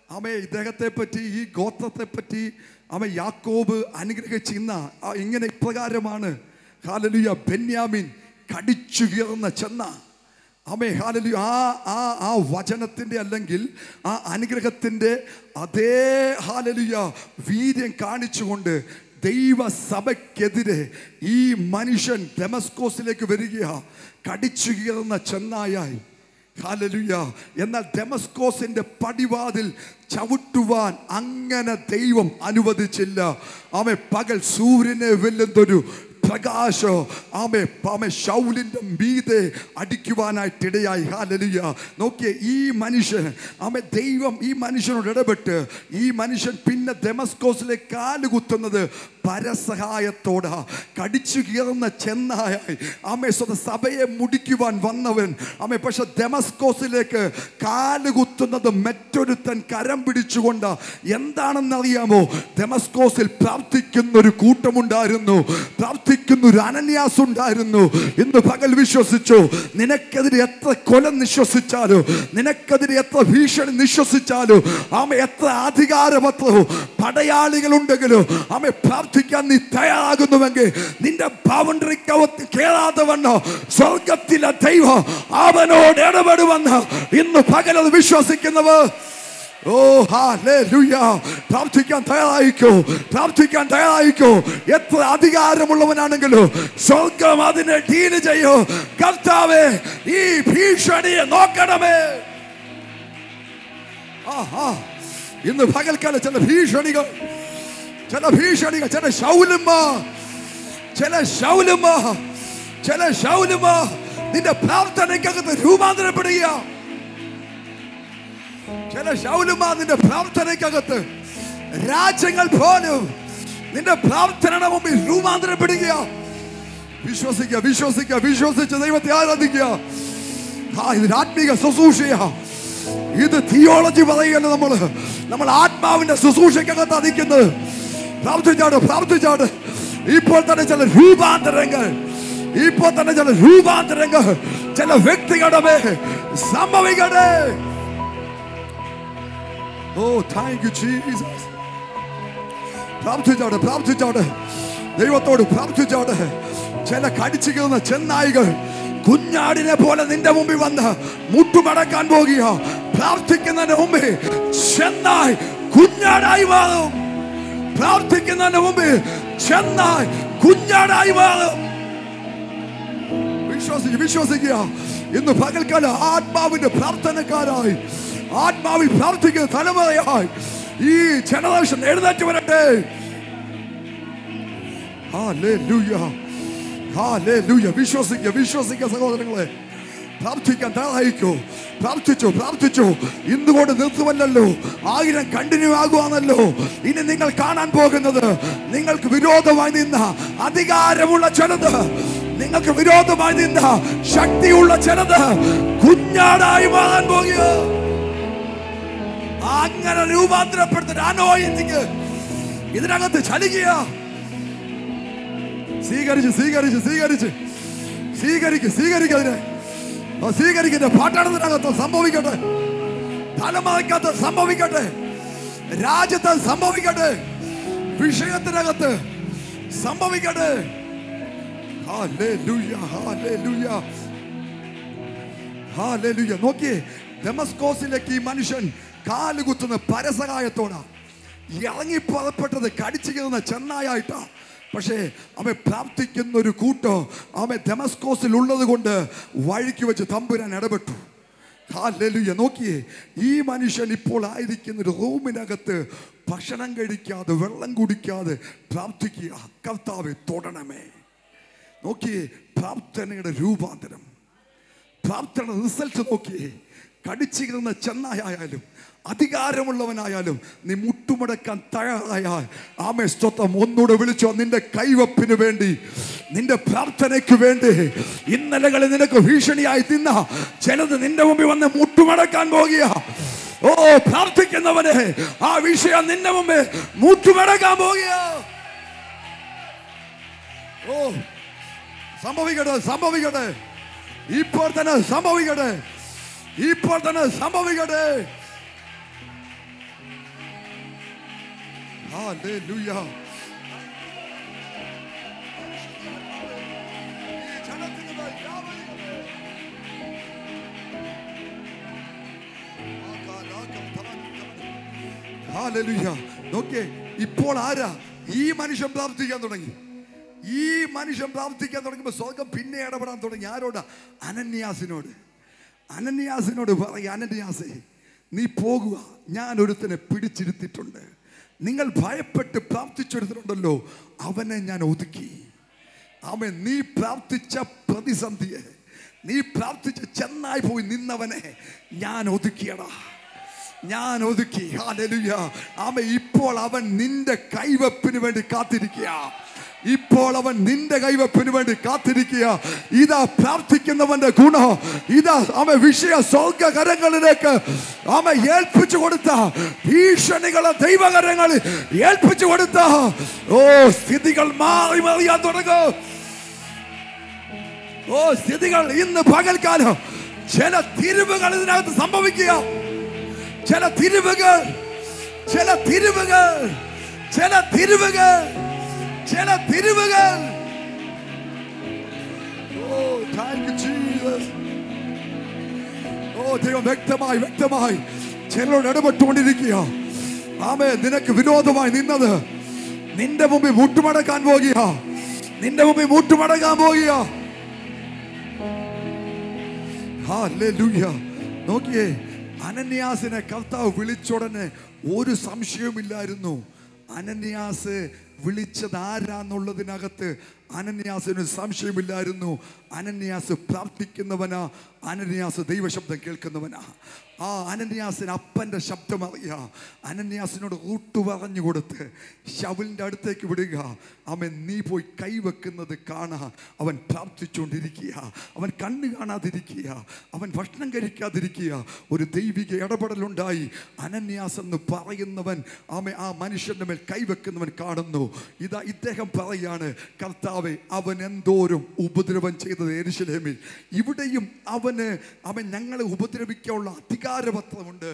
ആമേ ഇദ്ദേഹത്തെ പറ്റി, ഈ ഗോത്രത്തെ പറ്റി ആമേ യാക്കോബ് അനുഗ്രഹിച്ചിരുന്ന ഇങ്ങനെ ഇപ്രകാരമാണ്. ഹല്ലേലൂയ. ബെന്യാമിൻ കടിച്ചു കീറുന്ന ചെന്ന, ആമേൻ, ഹല്ലേലൂയ. ആ വചനത്തിൻ്റെ അല്ലെങ്കിൽ ആ അനുഗ്രഹത്തിൻ്റെ അതേ ഹല്ലേലൂയ വീര്യം കാണിച്ചുകൊണ്ട് ദൈവസഭയ്ക്കെതിരെ ഈ മനുഷ്യൻ ദമസ്കോസിലേക്ക് വരികയാ, കടിച്ചു കീറുന്ന ചെന്നായായി. ഹല്ലേലൂയ. എന്നാൽ ദമസ്കോസിന്റെ പടിവാതിൽ ചവിട്ടുവാൻ അങ്ങനെ ദൈവം അനുവദിച്ചില്ല. ആമേ, പകൽ സൂര്യനെ വെല്ലുന്നൊരു പ്രകാശം ശൗലിന്റെ മീതെ അടിക്കുവാനായിട്ടിടയായി. ഹല്ലേലൂയ. നോക്കിയേ, ഈ മനുഷ്യൻ ദൈവം ഈ മനുഷ്യനോട് ഇടപെട്ട് ഈ മനുഷ്യൻ പിന്നെ ദമസ്കോസിലേക്ക് കാലുകുത്തുന്നത് പരസഹായത്തോടാ. കടിച്ചു കീറുന്ന ചെന്നായി സഭയെ മുടിക്കുവാൻ വന്നവൻ പക്ഷെ ദമസ്കോസിലേക്ക് കാലുകുത്തുന്നത് മറ്റൊരുത്തൻ കരം പിടിച്ചുകൊണ്ട്. എന്താണെന്നറിയാമോ? ദമസ്കോസിൽ പ്രാർത്ഥിക്കുന്നൊരു കൂട്ടമുണ്ടായിരുന്നു, പ്രാർത്ഥിക്കുന്നൊരു അനന്യാസ് ഉണ്ടായിരുന്നു. ഇന്ന് പകൽ വിശ്വസിച്ചു, നിനക്കെതിരെ എത്ര കൊലം നിശ്വസിച്ചാലോ, നിനക്കെതിരെ എത്ര ഭീഷണി നിശ്വസിച്ചാലോ, എത്ര അധികാരപത്രവും പടയാളികളുണ്ടെങ്കിലും പ്രാർത്ഥിക്കാൻ നീ തയ്യാറാകുന്നുവെങ്കിൽ നിന്റെ ബൗണ്ടറി കേറാതെ വന്നോ സ്വർഗത്തിലെ ദൈവം അവനോട് ഇടപെടുവെന്ന് ഇന്ന് പകലത് വിശ്വസിക്കുന്നവർ ഓ ഹല്ലേലൂയ. പ്രാർത്ഥിക്കാൻ തയ്യാറായിക്കോ, പ്രാർത്ഥിക്കാൻ തയ്യാറായിക്കോ. എത്ര അധികാരമുള്ളവനാണെങ്കിലും സ്വർഗം അതിനെ ഡീല് ചെയ്യോ. കർത്താവേ, ഈ ഭീഷണിയെ നോക്കണമേ. ഇന്ന് പകൽക്കാല ചില ഭീഷണികൾ, ചില ശൗലുമാ നിന്റെ പ്രാർത്ഥനയ്ക്കകത്ത് രൂപാന്തരപ്പെടുക. ചില ശൗലുമാ നിന്റെ പ്രാർത്ഥനയ്ക്കകത്ത് രാജ്യങ്ങൾ പോലും നിന്റെ പ്രാർത്ഥനയുടെ മുമ്പിൽ രൂപാന്തരപ്പെടുക. വിശ്വസിച്ച് ദൈവത്തെ ആരാധിക്കുക. ഇത് ആത്മീക ശുശ്രൂഷയാ, ഇത് തിയോളജി പറയുകയല്ല. നമ്മൾ ആത്മാവിന്റെ ശുശ്രൂഷയ്ക്കകത്ത് അതിക്കുന്നത്. പ്രാർത്ഥിച്ചാട്. ഇപ്പോൾ തന്നെ ചില രൂപാന്തരങ്ങൾ ചില വ്യക്തികളുടെ മേൽ സംഭവിക്കട്ടെ. ഓ താങ്ക് യു ജീസസ്. പ്രാർത്ഥിച്ചാട് ദൈവത്തോട് പ്രാർത്ഥിച്ചാട്. ചില കടിച്ചു കീറുന്ന ചെന്നായികൾ കുഞ്ഞാടിനെ പോലെ നിന്റെ മുമ്പിൽ വന്ന് മുട്ടുമടക്കാൻ പോകുക. പ്രാർത്ഥിക്കുന്നതിന് മുമ്പ് ചെന്നായി കുഞ്ഞാടായി മാറും. പ്രാർത്ഥിക്കുന്നതിന് മുമ്പ് ചെന്നായി കുഞ്ഞാടായി മാറും. വിശ്വസിക്കുക. ഇന്ന് പകൽക്കാല ആത്മാവിന്റെ പ്രാർത്ഥനക്കാരായി, ആത്മാവിൽ പ്രാർത്ഥിക്കുന്ന തലമുറയായി ഈ ജനറേഷൻ എഴുന്നേറ്റ് വരട്ടെ. ഹല്ലേലൂയ. വിശ്വസിക്കുക സഹോദരങ്ങളെ. പ്രാർത്ഥിക്കാൻ തയ്യാറായിക്കോ. പ്രാർത്ഥിച്ചു. ഇന്നുകൊണ്ട് നിർത്തുമല്ലോ, 1000 കണ്ടിന്യൂ ആകുവാണല്ലോ. ഇനി നിങ്ങൾ കാണാൻ പോകുന്നത് നിങ്ങൾക്ക് വിരോധമായി നിന്ന അധികാരമുള്ള ചിലത്, നിങ്ങൾക്ക് വിരോധമായി നിന്ന ശക്തിയുള്ള ചിലത് കുഞ്ഞാടായി മാറാൻ പോകുക. അങ്ങനെ രൂപാന്തരപ്പെടുന്ന അനോയിന്റിങ് ഇതിനകത്ത് ചലിക്കുക. സ്വീകരിക്കതിനെ സ്വീകരിക്കുന്ന പട്ടണത്തിനകത്ത് സംഭവിക്കട്ടെ, തലമുറക്കകത്ത് സംഭവിക്കട്ടെ, രാജ്യത്ത് സംഭവിക്കട്ടെ, വിഷയത്തിനകത്ത് സംഭവിക്കട്ടെ. നോക്കിയേ, ദമസ്കോസിലേക്ക് ഈ മനുഷ്യൻ കാലുകുത്തുന്ന പരസഹായത്തോടാ. ഇറങ്ങി പുറപ്പെട്ടത് കടിച്ചു കീറുന്ന ചെന്നായിട്ടാ. പക്ഷേ പ്രാർത്ഥിക്കുന്ന ഒരു കൂട്ടം ദമസ്കോസിൽ ഉള്ളത് കൊണ്ട് വഴിക്ക് വെച്ച് തമ്പുരാൻ ഇടപെട്ടു. ഹല്ലേലൂയ. നോക്കിയേ, ഈ മനുഷ്യൻ ഇപ്പോൾ ആയിരിക്കുന്ന ഒരു റൂമിനകത്ത് ഭക്ഷണം കഴിക്കാതെ വെള്ളം കുടിക്കാതെ പ്രാർത്ഥിക്കുക. കർത്താവേ തൊടണമേ. നോക്കിയേ, പ്രാർത്ഥനയുടെ രൂപാന്തരം, പ്രാർത്ഥന റിസൾട്ട് നോക്കിയേ. കടിച്ചു കീറുന്ന ചെന്നായാലും അധികാരമുള്ളവനായാലും നീ മുട്ടുമടക്കാൻ തയ്യാറായാൽ സ്തോത്രം. ഒന്നുകൂടെ വിളിച്ചോ, നിന്റെ കൈവപ്പിന് വേണ്ടി, നിന്റെ പ്രാർത്ഥനയ്ക്ക് വേണ്ടി ഇന്നലകളിൽ നിനക്ക് ഭീഷണിയായി നിന്ന ചിലത് നിന്റെ മുമ്പിൽ വന്ന് മുട്ടുമടക്കാൻ പോകുക. ഓ പ്രാർത്ഥിക്കുന്നവനെ, ആ വിഷയം നിന്റെ മുമ്പിൽ മുട്ടുമടക്കാൻ പോകുക. ഓ സംഭവിക്കട്ടെ. ഇപ്പോൾ തന്നെ സംഭവിക്കട്ടെ. Hallelujah. ഹല്ലേലൂയ. നോക്കിയേ, ഇപ്പോൾ ആരാ ഈ മനുഷ്യൻ പ്രാർത്ഥിക്കാൻ തുടങ്ങി? ഈ മനുഷ്യൻ പ്രാർത്ഥിക്കാൻ തുടങ്ങുമ്പോൾ സ്വർഗം പിന്നെ ഇടപെടാൻ തുടങ്ങി. ആരോടാ? അനന്യാസിനോട്. അനന്യാസിനോട് പറയും, അനന്യാസേ നീ പോകുക, ഞാൻ ഒരുത്തനെ പിടിച്ചിരുത്തിയിട്ടുണ്ട്. നിങ്ങൾ ഭയപ്പെട്ട് പ്രാർത്ഥിച്ചെടുത്തിട്ടുണ്ടല്ലോ, അവനെ ഞാൻ ഒതുക്കി. അവൻ നീ പ്രാർത്ഥിച്ച പ്രതിസന്ധിയെ, നീ പ്രാർത്ഥിച്ച് ചെന്നായി പോയി നിന്നവനെ ഞാൻ ഒതുക്കിയടാ, ഞാൻ ഒതുക്കി. ഹല്ലേലൂയ. അവൻ ഇപ്പോൾ അവൻ നിന്റെ കൈവപ്പിന് വേണ്ടി കാത്തിരിക്കുക. ഇപ്പോൾ അവൻ നിന്റെ കൈവപ്പിന് വേണ്ടി കാത്തിരിക്കുക. ഇതാ പ്രാർത്ഥിക്കുന്നവന്റെ ഗുണം. ഇതാ അവൻ വിഷയ സ്വർഗകരങ്ങളിലേക്ക് അവൻ ഏൽപ്പിച്ചു കൊടുത്ത ഭീഷണികളെ ദൈവകരങ്ങളിൽ ഏൽപ്പിച്ചു കൊടുത്ത സ്ഥിതികൾ മാറി മറിയാൻ തുടങ്ങും. സ്ഥിതികൾ ഇന്ന് പകൽക്കാലം ചില തിരിവുകൾ ഇതിനകത്ത് സംഭവിക്കുക. ചില തിരിവുകൾ, ചില തിരിവുകൾ, ചില തിരിവുകൾ, ചില തിരിവുകൾ. ദൈവം വ്യക്തമായി വ്യക്തമായി ചിലരോട് ഇടപെട്ടുകൊണ്ടിരിക്കുക. ആമേൻ. നിനക്ക് വിരോധമായി നിന്നത് നിന്റെ മുമ്പിൽ മുട്ടുമടക്കാൻ പോകുക. നിന്റെ മുമ്പിൽ മുട്ടുമടക്കാൻ പോകുക. ഹല്ലേലൂയ. നോക്കിയേ, അനന്യാസിനെ കർത്താവ് വിളിച്ചുടനെ ഒരു സംശയവുമില്ലായിരുന്നു. അനന്യാസ് വിളിച്ചത് ആരാന്നുള്ളതിനകത്ത് അനന്യാസിന് സംശയമില്ലായിരുന്നു. അനന്യാസ് പ്രാർത്ഥിക്കുന്നവനാ, അനന്യാസ് ദൈവശബ്ദം കേൾക്കുന്നവനാ. ആ അനന്യാസിന് അപ്പൻ്റെ ശബ്ദം അറിയാം. അനന്യാസിനോട് റൂട്ട് പറഞ്ഞു കൊടുത്ത് ശൗലിൻ്റെ അടുത്തേക്ക് വിടുക. അവൻ നീ പോയി കൈവെക്കുന്നത് കാണാ. അവൻ പ്രാർത്ഥിച്ചുകൊണ്ടിരിക്കുക. അവൻ കണ്ണ് കാണാതിരിക്കുക. അവൻ ഭക്ഷണം കഴിക്കാതിരിക്കുക. ഒരു ദൈവിക ഇടപെടലുണ്ടായി. അനന്യാസ് എന്ന് പറയുന്നവൻ ആ മനുഷ്യന്റെ മേൽ കൈവെക്കുന്നവൻ കാണുന്നു. ഇതാ ഇദ്ദേഹം പറയാണ്, കർത്താവേ, അവൻ എന്തോരം ഉപദ്രവം ചെയ്തത് യെരൂശലേമിൽ. ഇവിടെയും അവൻ ഞങ്ങളെ ഉപദ്രവിക്കാനുള്ള അധികാരപത്രമുണ്ട്.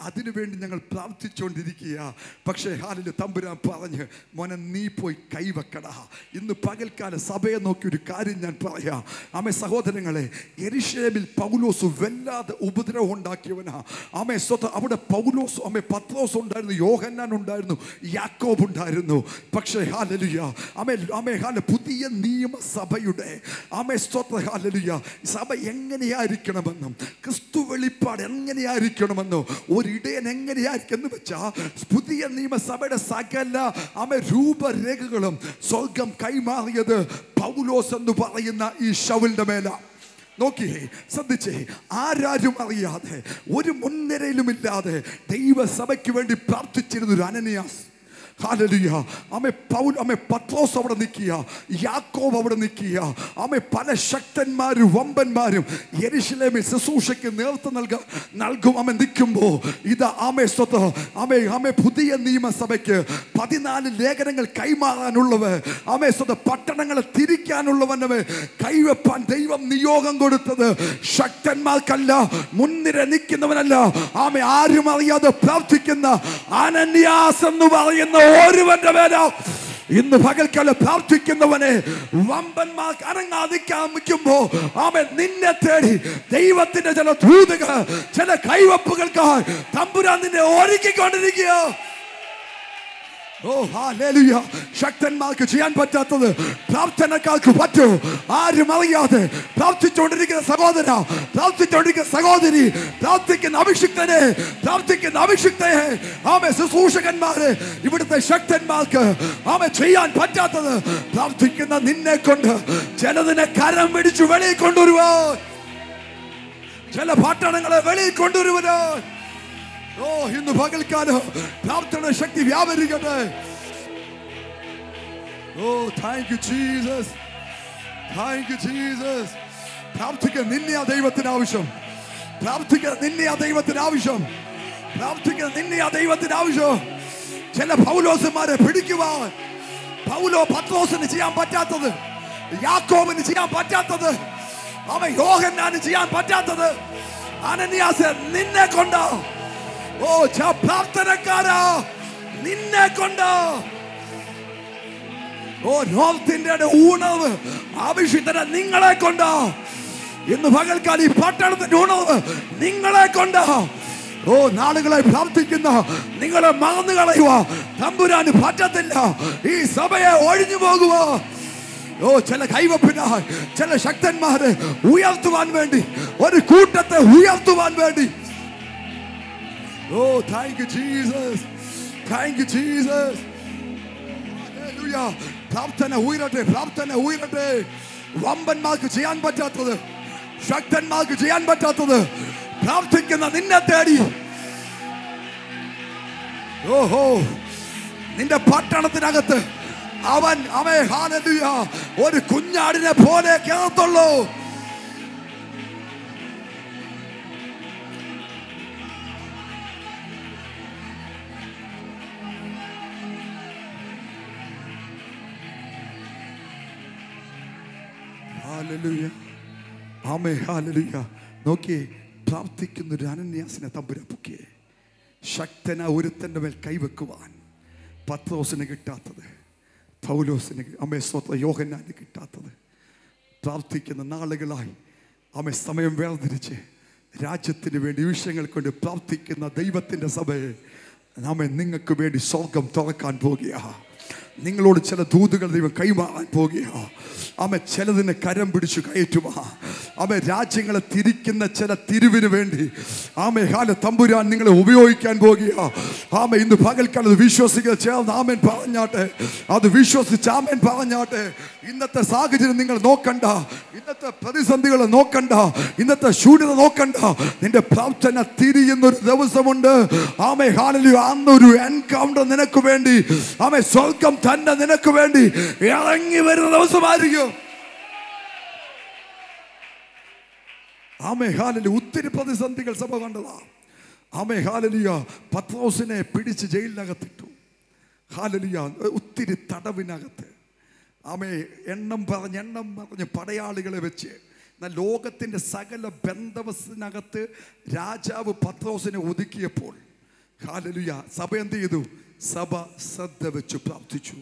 അതിനുവേണ്ടി ഞങ്ങൾ പ്രാർത്ഥിച്ചുകൊണ്ടിരിക്കുക. പക്ഷേ ഹാലില് തമ്പുരാൻ പറഞ്ഞ്, മോനെ നീ പോയി കൈവെക്കടാ. ഇന്ന് പകൽക്കാല സഭയെ നോക്കി ഒരു കാര്യം ഞാൻ പറയാം. സഹോദരങ്ങളെ, യെരൂശലേമിൽ പൗലോസ് വല്ലാതെ ഉപദ്രവം ഉണ്ടാക്കിയവനാ. അവിടെ പൗലോസ്, പത്രോസ് ഉണ്ടായിരുന്നു, യോഹന്നാൻ ഉണ്ടായിരുന്നു, യാക്കോബ് ഉണ്ടായിരുന്നു. പക്ഷേ ഹല്ലേലൂയ, പുതിയ നിയമസഭയുടെ സഭ എങ്ങനെയായിരിക്കണമെന്നും ക്രിസ്തു വെളിപ്പാട് എങ്ങനെയായിരിക്കണമെന്നോ ഒരിടയൻ എങ്ങനെയായിരിക്കും എന്ന് വെച്ചാൽ പുതിയ നിയമസഭയുടെ സകല രൂപരേഖകളും സ്വർഗം കൈമാറിയത് പൗലോസ് എന്ന് പറയുന്ന ഈ ശൗലിന്റെ മേല. നോക്കിയേ, ശ്രദ്ധിച്ചേ, ആരാരും അറിയാതെ ഒരു മുൻനിരയിലുമില്ലാതെ ദൈവസഭയ്ക്ക് വേണ്ടി പ്രാർത്ഥിച്ചിരുന്ന ഒരു അനനിയാസ്. ഹല്ലേലൂയ. പത്രോസ് അവിടെ നിൽക്കുക, യാക്കോബ് അവിടെ നിൽക്കുക. പല ശക്തന്മാരും വമ്പന്മാരും യെരൂശലേമിൽ ശുശ്രൂഷയ്ക്ക് നേതൃത്വം നൽകും നിൽക്കുമ്പോൾ ഇതാ പുതിയ നിയമസഭയ്ക്ക് 14 ലേഖനങ്ങൾ കൈമാറാനുള്ളവർ, പട്ടണങ്ങളെ തിരിക്കാനുള്ളവനെ കൈവെപ്പാൻ ദൈവം നിയോഗം കൊടുത്തത് ശക്തന്മാർക്കല്ല, മുൻനിര നിൽക്കുന്നവനല്ല, ആരും അറിയാതെ പ്രാർത്ഥിക്കുന്ന അനന്യാസ് എന്ന് പറയുന്ന ഒരുവന്റെ പേരാ. ഇന്ന് പകൽക്കാലം പ്രാർത്ഥിക്കുന്നവനെ വമ്പന്മാർക്ക് അനങ്ങാതിക്കാൻ നിൽക്കുമ്പോ നിന്നെ തേടി ദൈവത്തിന്റെ ചില ദൂതുകൾ, ചില കൈവപ്പുകൾക്കായി തമ്പുരാൻ നിന്നെ ഒരുക്കിക്കൊണ്ടിരിക്കുക. ഹല്ലേലൂയ. ശക്തന്മാർക്ക് ചെയ്യാൻ പറ്റാത്തത് പ്രാർത്ഥനക്കാർക്ക് പറ്റൂ. ആരും അറിയാതെ പ്രാർത്ഥിച്ചുകൊണ്ടിരിക്കുന്ന സഹോദര, പ്രാർത്ഥിച്ചുകൊണ്ടിരിക്കുന്ന സഹോദരി, പ്രാർത്ഥിക്കുന്ന അഭിഷിക്തയെ ശുശ്രൂഷകന്മാരെ, ഇവിടുത്തെ ശക്തന്മാർക്ക് ചെയ്യാൻ പറ്റാത്തത് പ്രാർത്ഥിക്കുന്ന നിന്നെ കൊണ്ട് ചിലതിനെ കരം പിടിച്ചു വെളിയിൽ കൊണ്ടുവരുവാൻ, ചില പട്ടണങ്ങളെ വെളിയിൽ കൊണ്ടുവരുവാൻ ഇന്ന് പകൽക്കാലം പ്രാർത്ഥന ശക്തി വ്യാപരിക്കട്ടെ. Thank you Jesus, thank you Jesus. പ്രാർത്ഥിക്കാൻ നിന്നെ ആ ദൈവത്തിന് ആവശ്യം, പ്രാർത്ഥിക്കാൻ നിന്നെ ആ ദൈവത്തിന് ആവശ്യം, പ്രാർത്ഥിക്കാൻ നിന്നെ ആ ദൈവത്തിന് ആവശ്യം. ചില പൗലോസന്മാരെ പിടിക്കുവാൻ പത്രോസിന് ചെയ്യാൻ പറ്റാത്തത്, യാക്കോബിന് ചെയ്യാൻ പറ്റാത്തത്, യോഹന്നാന് ചെയ്യാൻ പറ്റാത്തത് അനന്യാസ് നിന്നെ കൊണ്ടോ. പ്രാർത്ഥനക്കാരാ, നിന്നെ കൊണ്ടോ. നോർത്ത് ഇന്ത്യയുടെ ഉണർവ് അഭിഷിക്തനെ നിങ്ങളെ കൊണ്ടോ. ഇന്ന് പകൽക്കാലം ഈ പട്ടണത്തിന്റെ ഉണർവ് നിങ്ങളെ കൊണ്ടോ. ഓ നാളുകളായി പ്രാർത്ഥിക്കുന്ന നിങ്ങളെ മറന്നു കളയുക തമ്പുരാന് പറ്റത്തില്ല. ഈ സഭയെ ഒഴിഞ്ഞു പോകുക. ഓ ചില കൈവപ്പിനായി ചില ശക്തന്മാരെ ഉയർത്തുവാൻ വേണ്ടി, ഒരു കൂട്ടത്തെ ഉയർത്തുവാൻ വേണ്ടി. Oh thank you Jesus, thank you Jesus. Hallelujah. പ്രാർത്ഥന ഉയരട്ടെ, പ്രാർത്ഥന ഉയരട്ടെ. വമ്പന്മാർക്ക് ചെയ്യാൻ പറ്റാത്തത്, ശക്തന്മാർക്ക് ചെയ്യാൻ പറ്റാത്തത് പ്രാർത്ഥിക്കുന്ന നിന്നെ തേടി. ഓഹോ നിന്റെ പട്ടണത്തിനകത്ത് അവൻ ഹല്ലേലൂയ ഒരു കുഞ്ഞാടിനെ പോലെ കേറത്തുള്ളൂ. ഹല്ലേലൂയ, ആമേൻ, ഹല്ലേലൂയ. നോക്കിയേ, പ്രാർത്ഥിക്കുന്ന ഒരു അനന്യാസിനെ തമ്പുരാൻ പൊക്കിയേ. ശക്തന ഒരുത്തൻ്റെ മേൽ കൈവെക്കുവാൻ പത്രോസിന് കിട്ടാത്തത്, പൗലോസിന് യോഹന്നാന് കിട്ടാത്തത്. പ്രാർത്ഥിക്കുന്ന നാളുകളായി സമയം വേർതിരിച്ച് രാജ്യത്തിന് വേണ്ടി വിഷയങ്ങൾ കൊണ്ട് പ്രാർത്ഥിക്കുന്ന ദൈവത്തിൻ്റെ സഭയെ നിങ്ങൾക്ക് വേണ്ടി സ്വർഗം തുറക്കാൻ പോകുക. നിങ്ങളോട് ചില ദൂതുകൾ ദൈവം കൈമാറാൻ പോകുക. ചിലതിനെ കരം പിടിച്ചു കയറ്റുക. രാജ്യങ്ങളെ തിരിക്കുന്ന ചില തിരിവിന് വേണ്ടി തമ്പുരാൻ നിങ്ങളെ ഉപയോഗിക്കാൻ പോകുക. ഇന്ന് പകൽക്കാലം വിശ്വസിക്കുക, ചേർന്ന് ആമേൻ പറഞ്ഞാട്ടെ. അത് വിശ്വസിച്ച് ആമേൻ പറഞ്ഞാട്ടെ. ഇന്നത്തെ സാഹചര്യം നിങ്ങൾ നോക്കണ്ട, ഇന്നത്തെ പ്രതിസന്ധികൾ നോക്കണ്ട, ഇന്നത്തെ ശൂന്യത നോക്കണ്ട. നിന്റെ പ്രാർത്ഥന തിരിയുന്നൊരു ദിവസമുണ്ട്. അന്നൊരു എൻകൗണ്ടർ നിനക്ക് വേണ്ടി സ്വർഗം തന്നെ നിനക്ക് വേണ്ടി ഇറങ്ങി വരുന്ന ദിവസമായിരിക്കും. ഒത്തിരി പ്രതിസന്ധികൾ സഭ കണ്ടതാ. പത്രോസിനെ പിടിച്ച് ജയിലിനകത്തിട്ടു. ഒത്തിരി തടവിനകത്ത് എണ്ണം പറഞ്ഞ് പടയാളികളെ വെച്ച് ലോകത്തിൻ്റെ സകല ബന്ധവസ്ഥനകത്ത് രാജാവ് പത്രോസിനെ ഒതുക്കിയപ്പോൾ സഭ എന്ത് ചെയ്തു? സഭ ശ്രദ്ധ വെച്ച് പ്രാർത്ഥിച്ചു.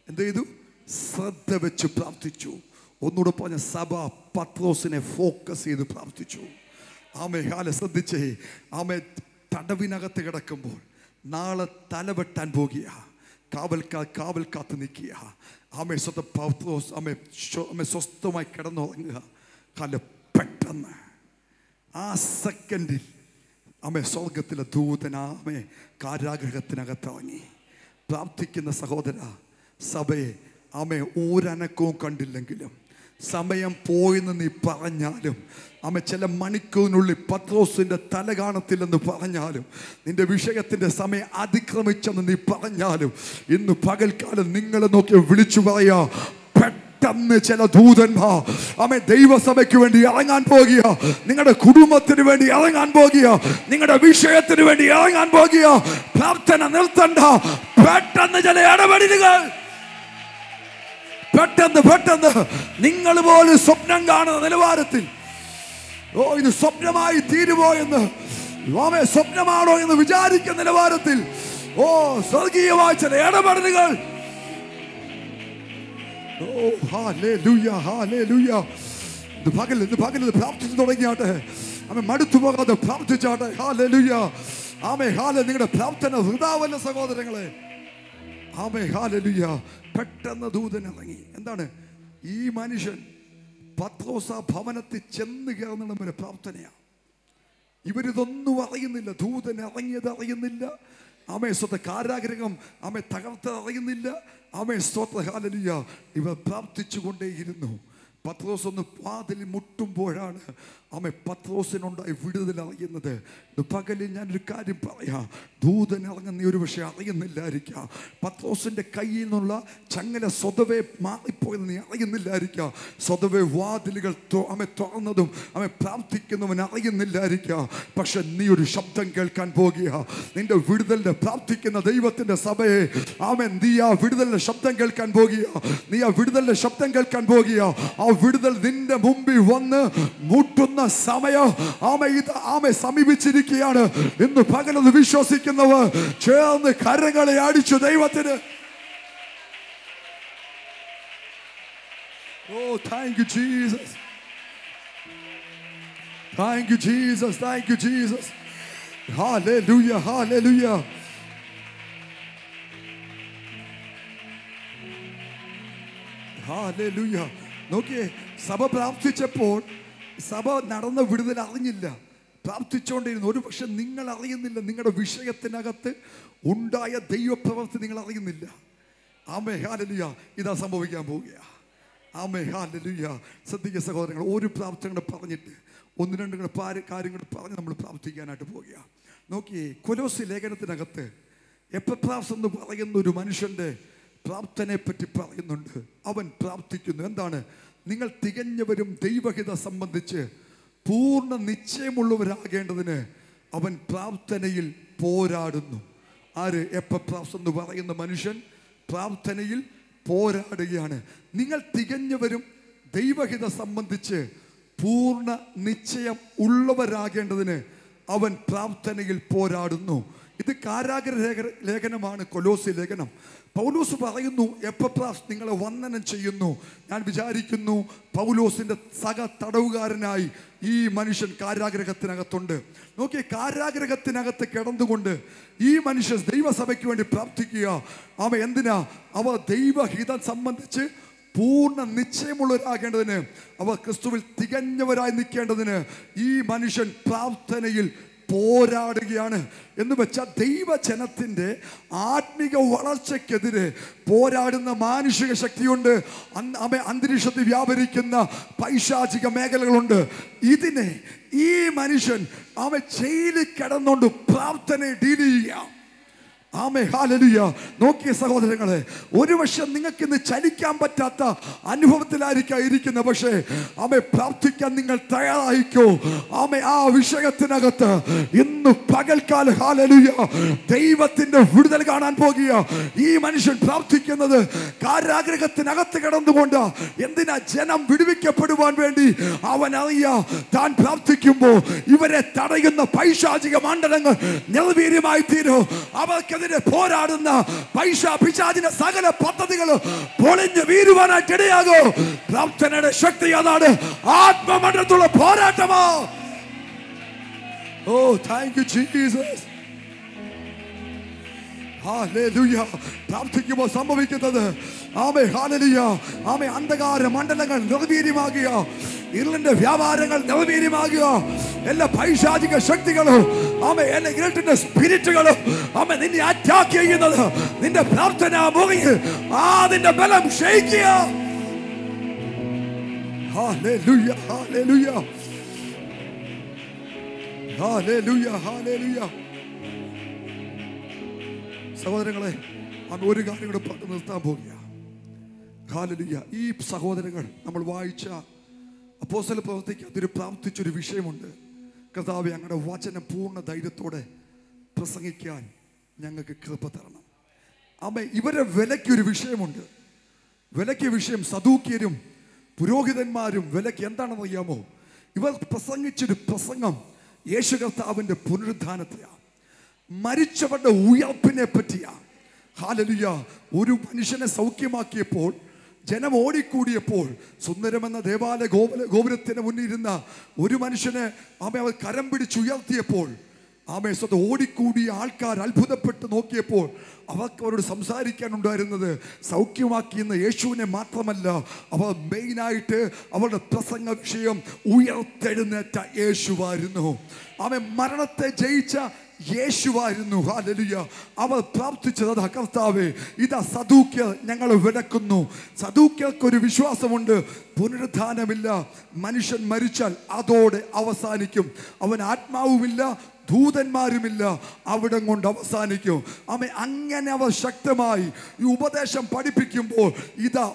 എന്ത് ചെയ്തു? ശ്രദ്ധ വെച്ച് പ്രാർത്ഥിച്ചു. ഒന്നുകൂടെ പറഞ്ഞ, സഭ പത്രോസിനെ ഫോക്കസ് ചെയ്ത് പ്രാർത്ഥിച്ചു. ശ്രദ്ധിച്ചേ, തടവിനകത്ത് കിടക്കുമ്പോൾ നാളെ തലവെട്ടാൻ പോകുക. കാവൽ കാത്ത് നിൽക്കുക. പത്രോസ് സ്വസ്ഥമായി കിടന്നുറങ്ങുക. പെട്ടെന്ന് ആ സെക്കൻഡിൽ സ്വർഗത്തിലെ ദൂതൻ കാരാഗൃഹത്തിനകത്ത് ഇറങ്ങി. പ്രാർത്ഥിക്കുന്ന സഹോദര സഭയെ ഒരനക്കവും കണ്ടില്ലെങ്കിലും, സമയം പോയെന്ന് നീ പറഞ്ഞാലും, ചില മണിക്കൂറിനുള്ളിൽ പത്രോസിൻ്റെ തല കാണത്തില്ലെന്ന് പറഞ്ഞാലും, നിന്റെ വിഷയത്തിൻ്റെ സമയം അതിക്രമിച്ചെന്ന് നീ പറഞ്ഞാലും, ഇന്ന് പകൽക്കാലം നിങ്ങളെ നോക്കി വിളിച്ചു പറയാ, പെട്ടെന്ന് ചില ദൂതന്മാർ ദൈവസഭയ്ക്ക് വേണ്ടി ഇറങ്ങാൻ പോകുക. നിങ്ങളുടെ കുടുംബത്തിന് വേണ്ടി ഇറങ്ങാൻ പോകുക. നിങ്ങളുടെ വിഷയത്തിന് വേണ്ടി ഇറങ്ങാൻ പോകുക. പ്രാർത്ഥന നിർത്തണ്ട. പെട്ടെന്ന് ചില ഇടപെടലുകൾ, പെട്ടെന്ന് നിങ്ങൾ പോലും സ്വപ്നം കാണുന്ന നിലവാരത്തിൽ, ഇത് സ്വപ്നമായി തീരുമോ എന്ന്, സ്വപ്നമാണോ എന്ന് വിചാരിക്കുന്ന നിലവാരത്തിൽ സ്വർഗീയമായ ചില ഇടപെടലുകൾ. പകല് പ്രാർത്ഥിച്ചു തുടങ്ങിയാട്ടെ. മടുത്തു പോകാതെ പ്രാർത്ഥിച്ചാട്ടെ. നിങ്ങളുടെ പ്രാർത്ഥന വൃഥാവല്ല സഹോദരങ്ങളെ. പെട്ടെന്ന് ദൂതൻ ഇറങ്ങി. എന്താണ് ഈ മനുഷ്യൻ? പത്രോസ് ഭവനത്തിൽ ചെന്ന് കയറുന്ന പ്രാർത്ഥനയാണ്. ഇവരിതൊന്നും അറിയുന്നില്ല. ദൂതൻ ഇറങ്ങിയത് അറിയുന്നില്ല. കാരാഗ്രഹം തകർത്ത് അറിയുന്നില്ല. ഇവർ പ്രാർത്ഥിച്ചു കൊണ്ടേയിരുന്നു. പത്രോസ് ഒന്ന് വാതിൽ മുട്ടുമ്പോഴാണ് പത്രോസിനുണ്ടായി വിടുതൽ അറിയുന്നത്. പകലിൽ ഞാനൊരു കാര്യം പറയാം, ദൂതൻ ഇറങ്ങുന്ന ഒരു പക്ഷേ അറിയുന്നില്ലായിരിക്കാം. പത്രോസിൻ്റെ കയ്യിൽ നിന്നുള്ള ചങ്ങല സ്വതവേ മാറിപ്പോയെന്ന് നീ അറിയുന്നില്ലായിരിക്കാം. സ്വതവേ വാതിലുകൾ തുറന്നതും പ്രാർത്ഥിക്കുന്നവൻ അറിയുന്നില്ലായിരിക്കാം. പക്ഷെ നീ ഒരു ശബ്ദം കേൾക്കാൻ പോകുക. നിന്റെ വിടുതലിന്റെ പ്രാർത്ഥിക്കുന്ന ദൈവത്തിന്റെ സഭയെ നീ ആ വിടുതലിന്റെ ശബ്ദം കേൾക്കാൻ പോകുക. നീ ആ വിടുതലിന്റെ ശബ്ദം കേൾക്കാൻ പോകുക. ആ വിടുതൽ നിന്റെ മുമ്പിൽ വന്ന് മുട്ടുന്ന സമയം സമീപിച്ചിരിക്കുകയാണ്. ഇന്ന് പകലൊന്ന് വിശ്വസിക്കുന്നവർ ചേർന്ന് കരങ്ങളെ അടിച്ചു ദൈവത്തിന്. Oh, thank you, Jesus. Thank you, Jesus. Thank you, Jesus. Hallelujah, hallelujah. Hallelujah. നോക്കിയേ, സഭ പ്രാർത്ഥിച്ചപ്പോൾ സഭ നടന്ന വിടുതൽ അറിഞ്ഞില്ല, പ്രാർത്ഥിച്ചുകൊണ്ടിരുന്നു. ഒരു പക്ഷെ നിങ്ങൾ അറിയുന്നില്ല, നിങ്ങളുടെ വിഷയത്തിനകത്ത് ഉണ്ടായ ദൈവപ്രവൃത്തി നിങ്ങൾ അറിയുന്നില്ല. ആമേ, ഹല്ലേലൂയ. ഇതാ സംഭവിക്കാൻ പോവുകയാ. ആമേ, ഹല്ലേലൂയ. ശ്രദ്ധിക്കുക സഹോദരങ്ങൾ, ഒരു പ്രാർത്ഥന പറഞ്ഞിട്ട് ഒന്ന് രണ്ട് കാര്യങ്ങൾ പറഞ്ഞ് നമ്മൾ പ്രാർത്ഥിക്കാനായിട്ട് പോവുക. നോക്കിയേ, കൊലോസി ലേഖനത്തിനകത്ത് എപ്പഫ്രാസ് എന്ന് പറയുന്ന ഒരു മനുഷ്യൻ്റെ പ്രാർത്ഥനയെ പറ്റി പറയുന്നുണ്ട്. അവൻ പ്രാർത്ഥിക്കുന്നു. എന്താണ്? നിങ്ങൾ തികഞ്ഞവരും ദൈവഹിത സംബന്ധിച്ച് പൂർണ്ണ നിശ്ചയമുള്ളവരാകേണ്ടതിന് അവൻ പ്രാർത്ഥനയിൽ പോരാടുന്നു. ആര്? എപ്പഫ്രാസ് എന്ന് പറയുന്ന മനുഷ്യൻ പ്രാർത്ഥനയിൽ പോരാടുകയാണ്. നിങ്ങൾ തികഞ്ഞവരും ദൈവഹിത സംബന്ധിച്ച് പൂർണ്ണ നിശ്ചയം ഉള്ളവരാകേണ്ടതിന് അവൻ പ്രാർത്ഥനയിൽ പോരാടുന്നു. ഇത് കാരാഗൃഹ ലേഖനമാണ്, കൊലോസി ലേഖനം. പൗലോസ് പറയുന്നു, എപ്പഫ്രാസ് നിങ്ങളെ വന്ദനം ചെയ്യുന്നു. ഞാൻ വിചാരിക്കുന്നു പൗലോസിന്റെ സഹ തടവുകാരനായി ഈ മനുഷ്യൻ കാരാഗ്രഹത്തിനകത്തുണ്ട്. നോക്കി, കാരാഗ്രഹത്തിനകത്ത് കിടന്നുകൊണ്ട് ഈ മനുഷ്യൻ ദൈവസഭയ്ക്ക് വേണ്ടി പ്രാർത്ഥിക്കുക. അവ എന്തിനാ? അവ ദൈവഹിതം സംബന്ധിച്ച് പൂർണ്ണ നിശ്ചയമുള്ളവരാകേണ്ടതിന്, അവർ ക്രിസ്തുവിൽ തികഞ്ഞവരായി നിൽക്കേണ്ടതിന് ഈ മനുഷ്യൻ പ്രാർത്ഥനയിൽ പോരാടുകയാണ്. എന്ന് വെച്ചാൽ ദൈവജനത്തിൻ്റെ ആത്മിക വളർച്ചയ്ക്കെതിരെ പോരാടുന്ന മാനുഷിക ശക്തിയുണ്ട്, അന്തരീക്ഷത്തിൽ വ്യാപരിക്കുന്ന പൈശാചിക മേഖലകളുണ്ട്. ഇതിനെ ഈ മനുഷ്യൻ ജയിലിൽ കിടന്നുകൊണ്ട് പ്രാർത്ഥനയെ ഡീൽ ചെയ്യുക. ആമേ, ഹല്ലേലൂയ. നോക്കിയ സഹോദരങ്ങളെ, ഒരു പക്ഷെ നിങ്ങൾക്ക് ഇന്ന് ചലിക്കാൻ പറ്റാത്ത അനുഭവത്തിലായിരിക്കാം ഇരിക്കുന്നത്. പക്ഷേ ആമേ, പ്രാർത്ഥിക്കാൻ നിങ്ങൾ തയ്യാറായിക്കോ. ആമേ, ആ വിഷയത്തിനകത്ത് ഇന്ന് പകൽക്കാലം ഹല്ലേലൂയ ദൈവത്തിന്റെ വിടുതൽ കാണാൻ പോകുക. ഈ മനുഷ്യൻ പ്രാർത്ഥിക്കുന്നത് കാരാഗ്രഹത്തിനകത്ത് കിടന്നുകൊണ്ട്. എന്തിനാ? ജനം വിടുവിക്കപ്പെടുവാൻ വേണ്ടി. അവൻ അറിയാ, താൻ പ്രാർത്ഥിക്കുമ്പോൾ ഇവരെ തടയുന്ന പൈശാചിക മണ്ഡലങ്ങൾ നിർവീര്യമായി തീരും. അവർക്ക് പോരാടുന്ന പിശാചിന്റെ സകല പദ്ധതികൾ പൊളിഞ്ഞു വീഴുവാനായിട്ട് ഇടയാകോ. പ്രാർത്ഥനയുടെ ശക്തി അതാണ്. ആത്മമണ്ഡലത്തിലുള്ള പോരാട്ടമോ. ഓ, താങ്ക് യു ജീസസ്. ഹല്ലേലൂയ. പ്രാർത്ഥിക്കുമ്പോൾ സംഭവിക്കുന്നത് ആമേ, ഹല്ലേലൂയ, ആമേ, അന്ധകാര മണ്ഡലങ്ങൾ നിർവീര്യമാകുക, ഇരുളിന്റെ വ്യാപാരങ്ങൾ നിർവീര്യമാകുക, എല്ലാ പൈശാചിക ശക്തികളും ആമേ, എല്ലാ ഇരുട്ടിന്റെ സ്പിരിറ്റുകളും ആമേ നിന്നെ അറ്റാക്ക് ചെയ്യുന്നത് നിന്റെ പ്രാർത്ഥന മുറിയിൽ അതിന്റെ ബലം ക്ഷയിക്കുക. Hallelujah, hallelujah, hallelujah, hallelujah. സഹോദരങ്ങളെ, ഒരു കാര്യം കൂടെ പറഞ്ഞു നിർത്താൻ പോകുക. ഹല്ലേലൂയ. ഈ സഹോദരങ്ങൾ നമ്മൾ വായിച്ച അപ്പോസ്തല പ്രവൃത്തിക്ക് അതൊരു പ്രാർത്ഥിച്ചൊരു വിഷയമുണ്ട്. കർത്താവേ, ഞങ്ങളുടെ വചനം പൂർണ്ണ ധൈര്യത്തോടെ പ്രസംഗിക്കാൻ ഞങ്ങൾക്ക് കൃപ തരണം. ആമേ, ഇവരെ വിലയ്ക്കൊരു വിഷയമുണ്ട്. വിലയ്ക്ക് വിഷയം സദൂക്യരും പുരോഹിതന്മാരും വിലയ്ക്ക് എന്താണെന്ന് അറിയാമോ? ഇവർ പ്രസംഗിച്ചൊരു പ്രസംഗം യേശു കർത്താവിൻ്റെ പുനരുദ്ധാനത്തെയാണ്, മരിച്ചവരുടെ ഉയർപ്പിനെ പറ്റിയാ. ഹല്ലേലൂയ. ഒരു മനുഷ്യനെ സൗഖ്യമാക്കിയപ്പോൾ ജനം ഓടിക്കൂടിയപ്പോൾ സുന്ദരമെന്ന ദേവാലയ ഗോപുരത്തിന് മുന്നിരുന്ന ഒരു മനുഷ്യനെ അവർ കരം പിടിച്ചുയർത്തിയപ്പോൾ ഓടിക്കൂടിയ ആൾക്കാർ അത്ഭുതപ്പെട്ട് നോക്കിയപ്പോൾ അവരോട് സംസാരിക്കാനുണ്ടായിരുന്നത് സൗഖ്യമാക്കിയെന്ന യേശുവിനെ മാത്രമല്ല, അവർ മെയിനായിട്ട് അവരുടെ പ്രസംഗ വിഷയം ഉയർത്തെഴുന്നേറ്റ യേശുവായിരുന്നു. അവൻ മരണത്തെ ജയിച്ച യേശുവായിരുന്നു. ഹല്ലേലൂയ. അവർ പ്രാർത്ഥിച്ചത്, കർത്താവേ, ഇതാ സദൂക്യർ ഞങ്ങൾ വിലക്കുന്നു. സദൂക്യർക്കൊരു വിശ്വാസമുണ്ട്, പുനരുദ്ധാനമില്ല, മനുഷ്യൻ മരിച്ചാൽ അതോടെ അവസാനിക്കും, അവൻ ആത്മാവുമില്ല, ദൂതന്മാരുമില്ല, അവിടം കൊണ്ട് അവസാനിക്കും. അങ്ങനെ അവർ ശക്തമായി ഈ ഉപദേശം പഠിപ്പിക്കുമ്പോൾ ഇതാ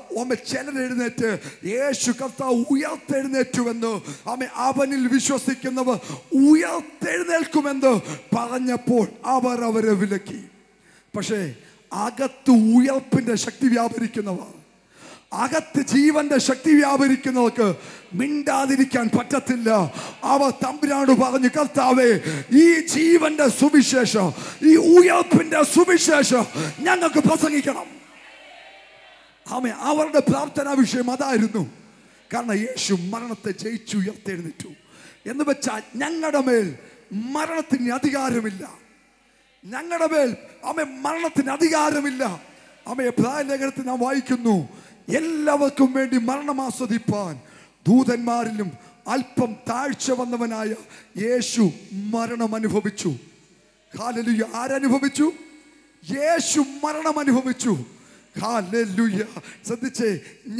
ചിലരെഴുന്നേറ്റ് യേശു കർത്താവ് ഉയർത്തെഴുന്നേറ്റുവെന്ന്, അവനിൽ വിശ്വസിക്കുന്നവർ ഉയർത്തെഴുന്നേൽക്കുമെന്ന് പറഞ്ഞപ്പോൾ അവർ അവരെ വിലക്കി. പക്ഷേ അകത്ത് ഉയർപ്പിന്റെ ശക്തി വ്യാപരിക്കുന്നവർ, അകത്ത് ജീവന്റെ ശക്തി വ്യാപരിക്കുന്നവർക്ക് മിണ്ടാതിരിക്കാൻ പറ്റത്തില്ല. അവർ തമ്പുരാനോട് പറഞ്ഞു, കർത്താവേ, ഈ ജീവന്റെ സുവിശേഷം, ഈ ഉയർപ്പിന്റെ സുവിശേഷം ഞങ്ങൾക്ക് പ്രസംഗിക്കണം. അവരുടെ പ്രാർത്ഥനാ വിഷയം അതായിരുന്നു. കാരണം യേശു മരണത്തെ ജയിച്ചു ഉയർത്തെഴുന്നേറ്റു എന്ന് വെച്ചാൽ ഞങ്ങളുടെ മേൽ മരണത്തിന് അധികാരമില്ല. ഞങ്ങളുടെ മേൽ മരണത്തിന് അധികാരമില്ല. പ്രായ ലേഖനത്തിൽ നാം വായിക്കുന്നു, എല്ലാവർക്കും വേണ്ടി മരണം ആസ്വദിപ്പാൻ ദൂതന്മാരിലും അല്പം താഴ്ച വന്നവനായ യേശു മരണം അനുഭവിച്ചു. ഹല്ലേലൂയ. ആരനുഭവിച്ചു? യേശു മരണം അനുഭവിച്ചു. ഹല്ലേലൂയ. ശ്രദ്ധിച്ചേ,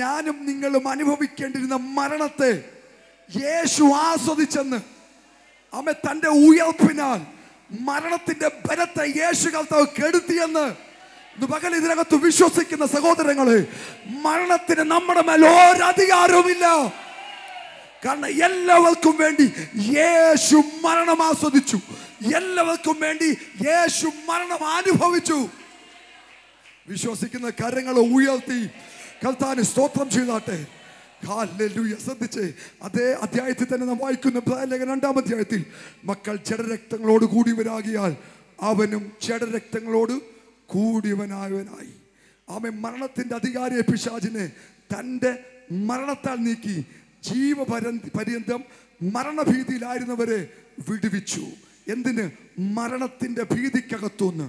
ഞാനും നിങ്ങളും അനുഭവിക്കേണ്ടിരുന്ന മരണത്തെ യേശു ആസ്വദിച്ചെന്ന്. തന്റെ ഉയർപ്പിനാൽ മരണത്തിന്റെ ബലത്തെ യേശു കർത്താവ് കെടുത്തിയെന്ന് പകൽ ഇതിനകത്ത് വിശ്വസിക്കുന്ന സഹോദരങ്ങളെ, മരണത്തിന് നമ്മുടെ മേൽ ഒരധികാരവുമില്ല. കാരണം എല്ലാവർക്കും വേണ്ടി യേശു മരണം ആസ്വദിച്ചു. എല്ലാവർക്കും വേണ്ടി യേശു മരണം അനുഭവിച്ചു. വിശ്വസിക്കുന്ന കരങ്ങൾ ഉയർത്തി കർത്താവിന് സ്തോത്രം ചെയ്താട്ടെ. ഹല്ലേലൂയ. ശ്രദ്ധിച്ചേ, അതേ അധ്യായത്തിൽ തന്നെ നാം വായിക്കുന്ന ലേഖനം 2-ാം അധ്യായത്തിൽ, മക്കൾ ജഡരക്തങ്ങളോട് കൂടിയവരാകിയാൽ അവനും ജഡരക്തങ്ങളോട് കൂടിയവനായവനായി. മരണത്തിന്റെ അധികാരിയെ പിശാചിനെ തൻ്റെ മരണത്താൽ നീക്കി ജീവപര്യന്തം മരണഭീതിയിലായിരുന്നവരെ വിടുവിച്ചു. എന്തിന്? മരണത്തിന്റെ ഭീതിക്കകത്തുനിന്ന്.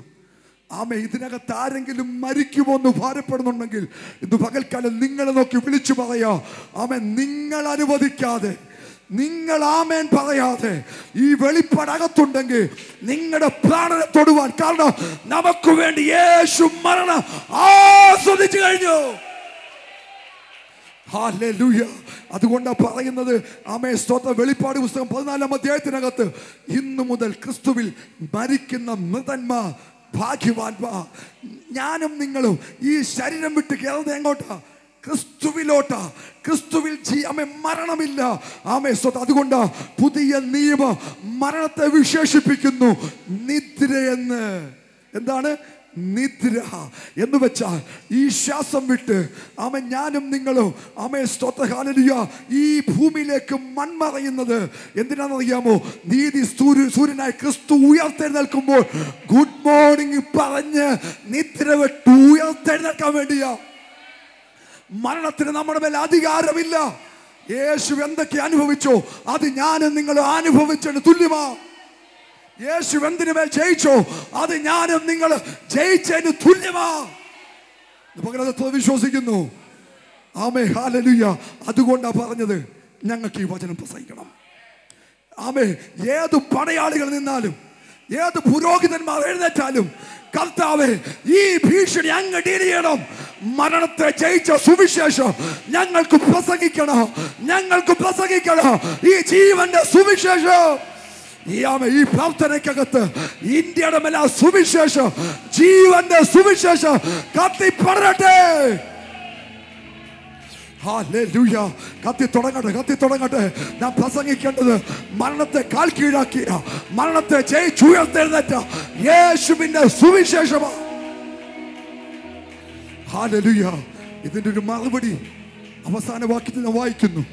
ഇതിനകത്ത് ആരെങ്കിലും മരിക്കുമോ എന്ന് ഭാരപ്പെടുന്നുണ്ടെങ്കിൽ ഇന്ന് പകൽക്കാലം നിങ്ങളെ നോക്കി വിളിച്ചു പറയാ, നിങ്ങൾ അനുവദിക്കാതെ, നിങ്ങൾ ആമേൻ പറയാതെ ഈ വെളിപ്പാടകത്തുണ്ടെങ്കിൽ നിങ്ങളുടെ പ്രാണനെ തൊടുവാൻ, കാരണം നമുക്ക് വേണ്ടി യേശു മരണം ആസ്വദിച്ചു കഴിഞ്ഞു. ഹല്ലേലൂയ. അതുകൊണ്ടാണ് പറയുന്നത്, സ്തോത്രം, വെളിപ്പാട് പുസ്തകം 14-ാം അധ്യായത്തിനകത്ത്, ഇന്നു മുതൽ ക്രിസ്തുവിൽ മരിക്കുന്ന മൃതന്മാർ ഭാഗ്യവാന്മാർ. ഞാനും നിങ്ങളും ഈ ശരീരം വിട്ട് കയറുന്നത് എങ്ങോട്ടാ? ക്രിസ്തുവിലോട്ടാ. ക്രിസ്തുവിൽ മരണമില്ല. സ്വത്ത്. അതുകൊണ്ട് പുതിയ നിയമം മരണത്തെ വിശേഷിപ്പിക്കുന്നു നിദ്രയെന്ന്. എന്താണ് നിദ്ര എന്ന് വെച്ചാൽ ഈ ശ്വാസം വിട്ട് ഞാനും നിങ്ങളും സ്തോത്ര ഹല്ലേലൂയ ഈ ഭൂമിയിലേക്ക് മൺമറയുന്നത് എന്തിനാണെന്നറിയാമോ? നീതി സൂര്യനായി ക്രിസ്തു ഉയർത്തെഴുന്നേൽക്കുമ്പോൾ ഗുഡ് മോർണിംഗ് പറഞ്ഞ് നിദ്ര വിട്ട് ഉയർത്തെഴുന്നേൽക്കാൻ വേണ്ടിയാ. മരണത്തിന് നമ്മുടെ മേൽ അധികാരമില്ല. യേശു എന്തൊക്കെ അനുഭവിച്ചോ അത് ഞാനും നിങ്ങൾ അനുഭവിച്ചതിന് തുല്യമാ. യേശു എന്തിനു മേൽ ജയിച്ചോ അത് ഞാനും നിങ്ങൾ ജയിച്ചതിന് തുല്യമാ. വിശ്വസിക്കുന്നു. ഹല്ലേലൂയ. അതുകൊണ്ടാ പറഞ്ഞത് ഞങ്ങൾക്ക് ഈ വചനം പ്രസംഗിക്കണം. ഏത് പടയാളികൾ നിന്നാലും, ഏത് പുരോഹിതന്മാർ എഴുന്നേറ്റാലും, കർത്താവേ ഈ ഭീഷണി അങ്ങ് ഡീൽ ചെയ്യണം. മരണത്തെ ജയിച്ച സുവിശേഷം ഞങ്ങൾക്ക് പ്രസംഗിക്കണം, ഞങ്ങൾക്ക് പ്രസംഗിക്കണം. ഈ ജീവന്റെ സുവിശേഷം ഈ പ്രാർത്ഥനയ്ക്കകത്ത് ഇന്ത്യയുടെ മേലെ സുവിശേഷം, ജീവന്റെ സുവിശേഷം കത്തിപ്പടരട്ടെ. ഹല്ലേലൂയ. കത്തിത്തുടങ്ങട്ടെ. ഞാൻ പ്രസംഗിക്കേണ്ടത് മരണത്തെ കാൽ കീഴാക്കിയ, മരണത്തെ ജയിച്ചുയർത്തെഴുന്നേറ്റ യേശുവിന്റെ സുവിശേഷമാണ്. ഹല്ലേലൂയ. ഇതിന്റെ ഒരു മറുപടി അവസാന വാക്യത്തിൽ ഞാൻ വായിക്കുന്നു.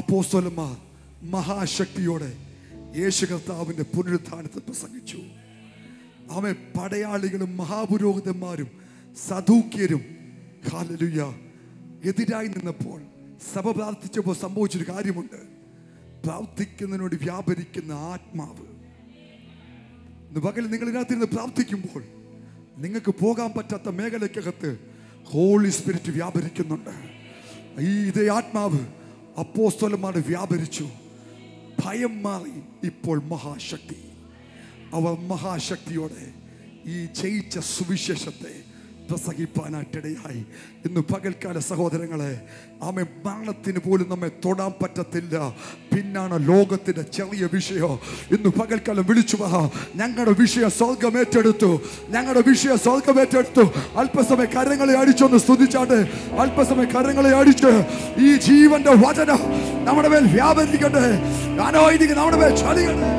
അപ്പോസ്തലന്മാർ മഹാശക്തിയോടെ യേശു കർത്താവിന്റെ പുനരുത്ഥാനത്തെ പ്രസംഗിച്ചു. പടയാളികളും മഹാപുരോഹിതന്മാരും സദൂക്യരും ഹല്ലേലൂയ എതിരായി നിന്നപ്പോൾ സഭ പ്രാർത്ഥിച്ചപ്പോൾ സംഭവിച്ചൊരു കാര്യമുണ്ട്. പ്രാർത്ഥിക്കുന്നതിനോട് വ്യാപരിക്കുന്ന ആത്മാവ്. പകൽ നിങ്ങൾ ഇതിനകത്ത് പ്രാർത്ഥിക്കുമ്പോൾ നിങ്ങൾക്ക് പോകാൻ പറ്റാത്ത മേഖലയ്ക്കകത്ത് ഹോളി സ്പിരിറ്റ് വ്യാപരിക്കുന്നുണ്ട്. ഇതേ ആത്മാവ് അപ്പോസ്തലന്മാർ വ്യാപരിച്ചു. ഭയം മാറി. ഇപ്പോൾ മഹാശക്തി. അവർ മഹാശക്തിയോടെ ഈ ജയിച്ച സുവിശേഷത്തെ പ്രസംഗിപ്പാനായിട്ടിടയായി. ഇന്ന് പകൽക്കാല സഹോദരങ്ങളെ, മരണത്തിന് പോലും നമ്മെ തൊടാൻ പറ്റത്തില്ല. പിന്നാണ് ലോകത്തിന്റെ ചെറിയ വിഷയം. ഇന്ന് പകൽക്കാലം വിളിച്ചു പറ, ഞങ്ങളുടെ വിഷയം സ്വർഗം ഏറ്റെടുത്തു, ഞങ്ങളുടെ വിഷയം സ്വർഗം ഏറ്റെടുത്തു. അല്പസമയം കരങ്ങളെ അടിച്ചൊന്ന് സ്തുതിച്ചാട്ടെ. അല്പസമയം കരങ്ങളെ അടിച്ച് ഈ ജീവന്റെ വചനം നമ്മുടെ മേൽ വ്യാപരിക്കട്ടെ. അനോയിക്ക് നമ്മുടെ മേൽ ചലിക്കട്ടെ.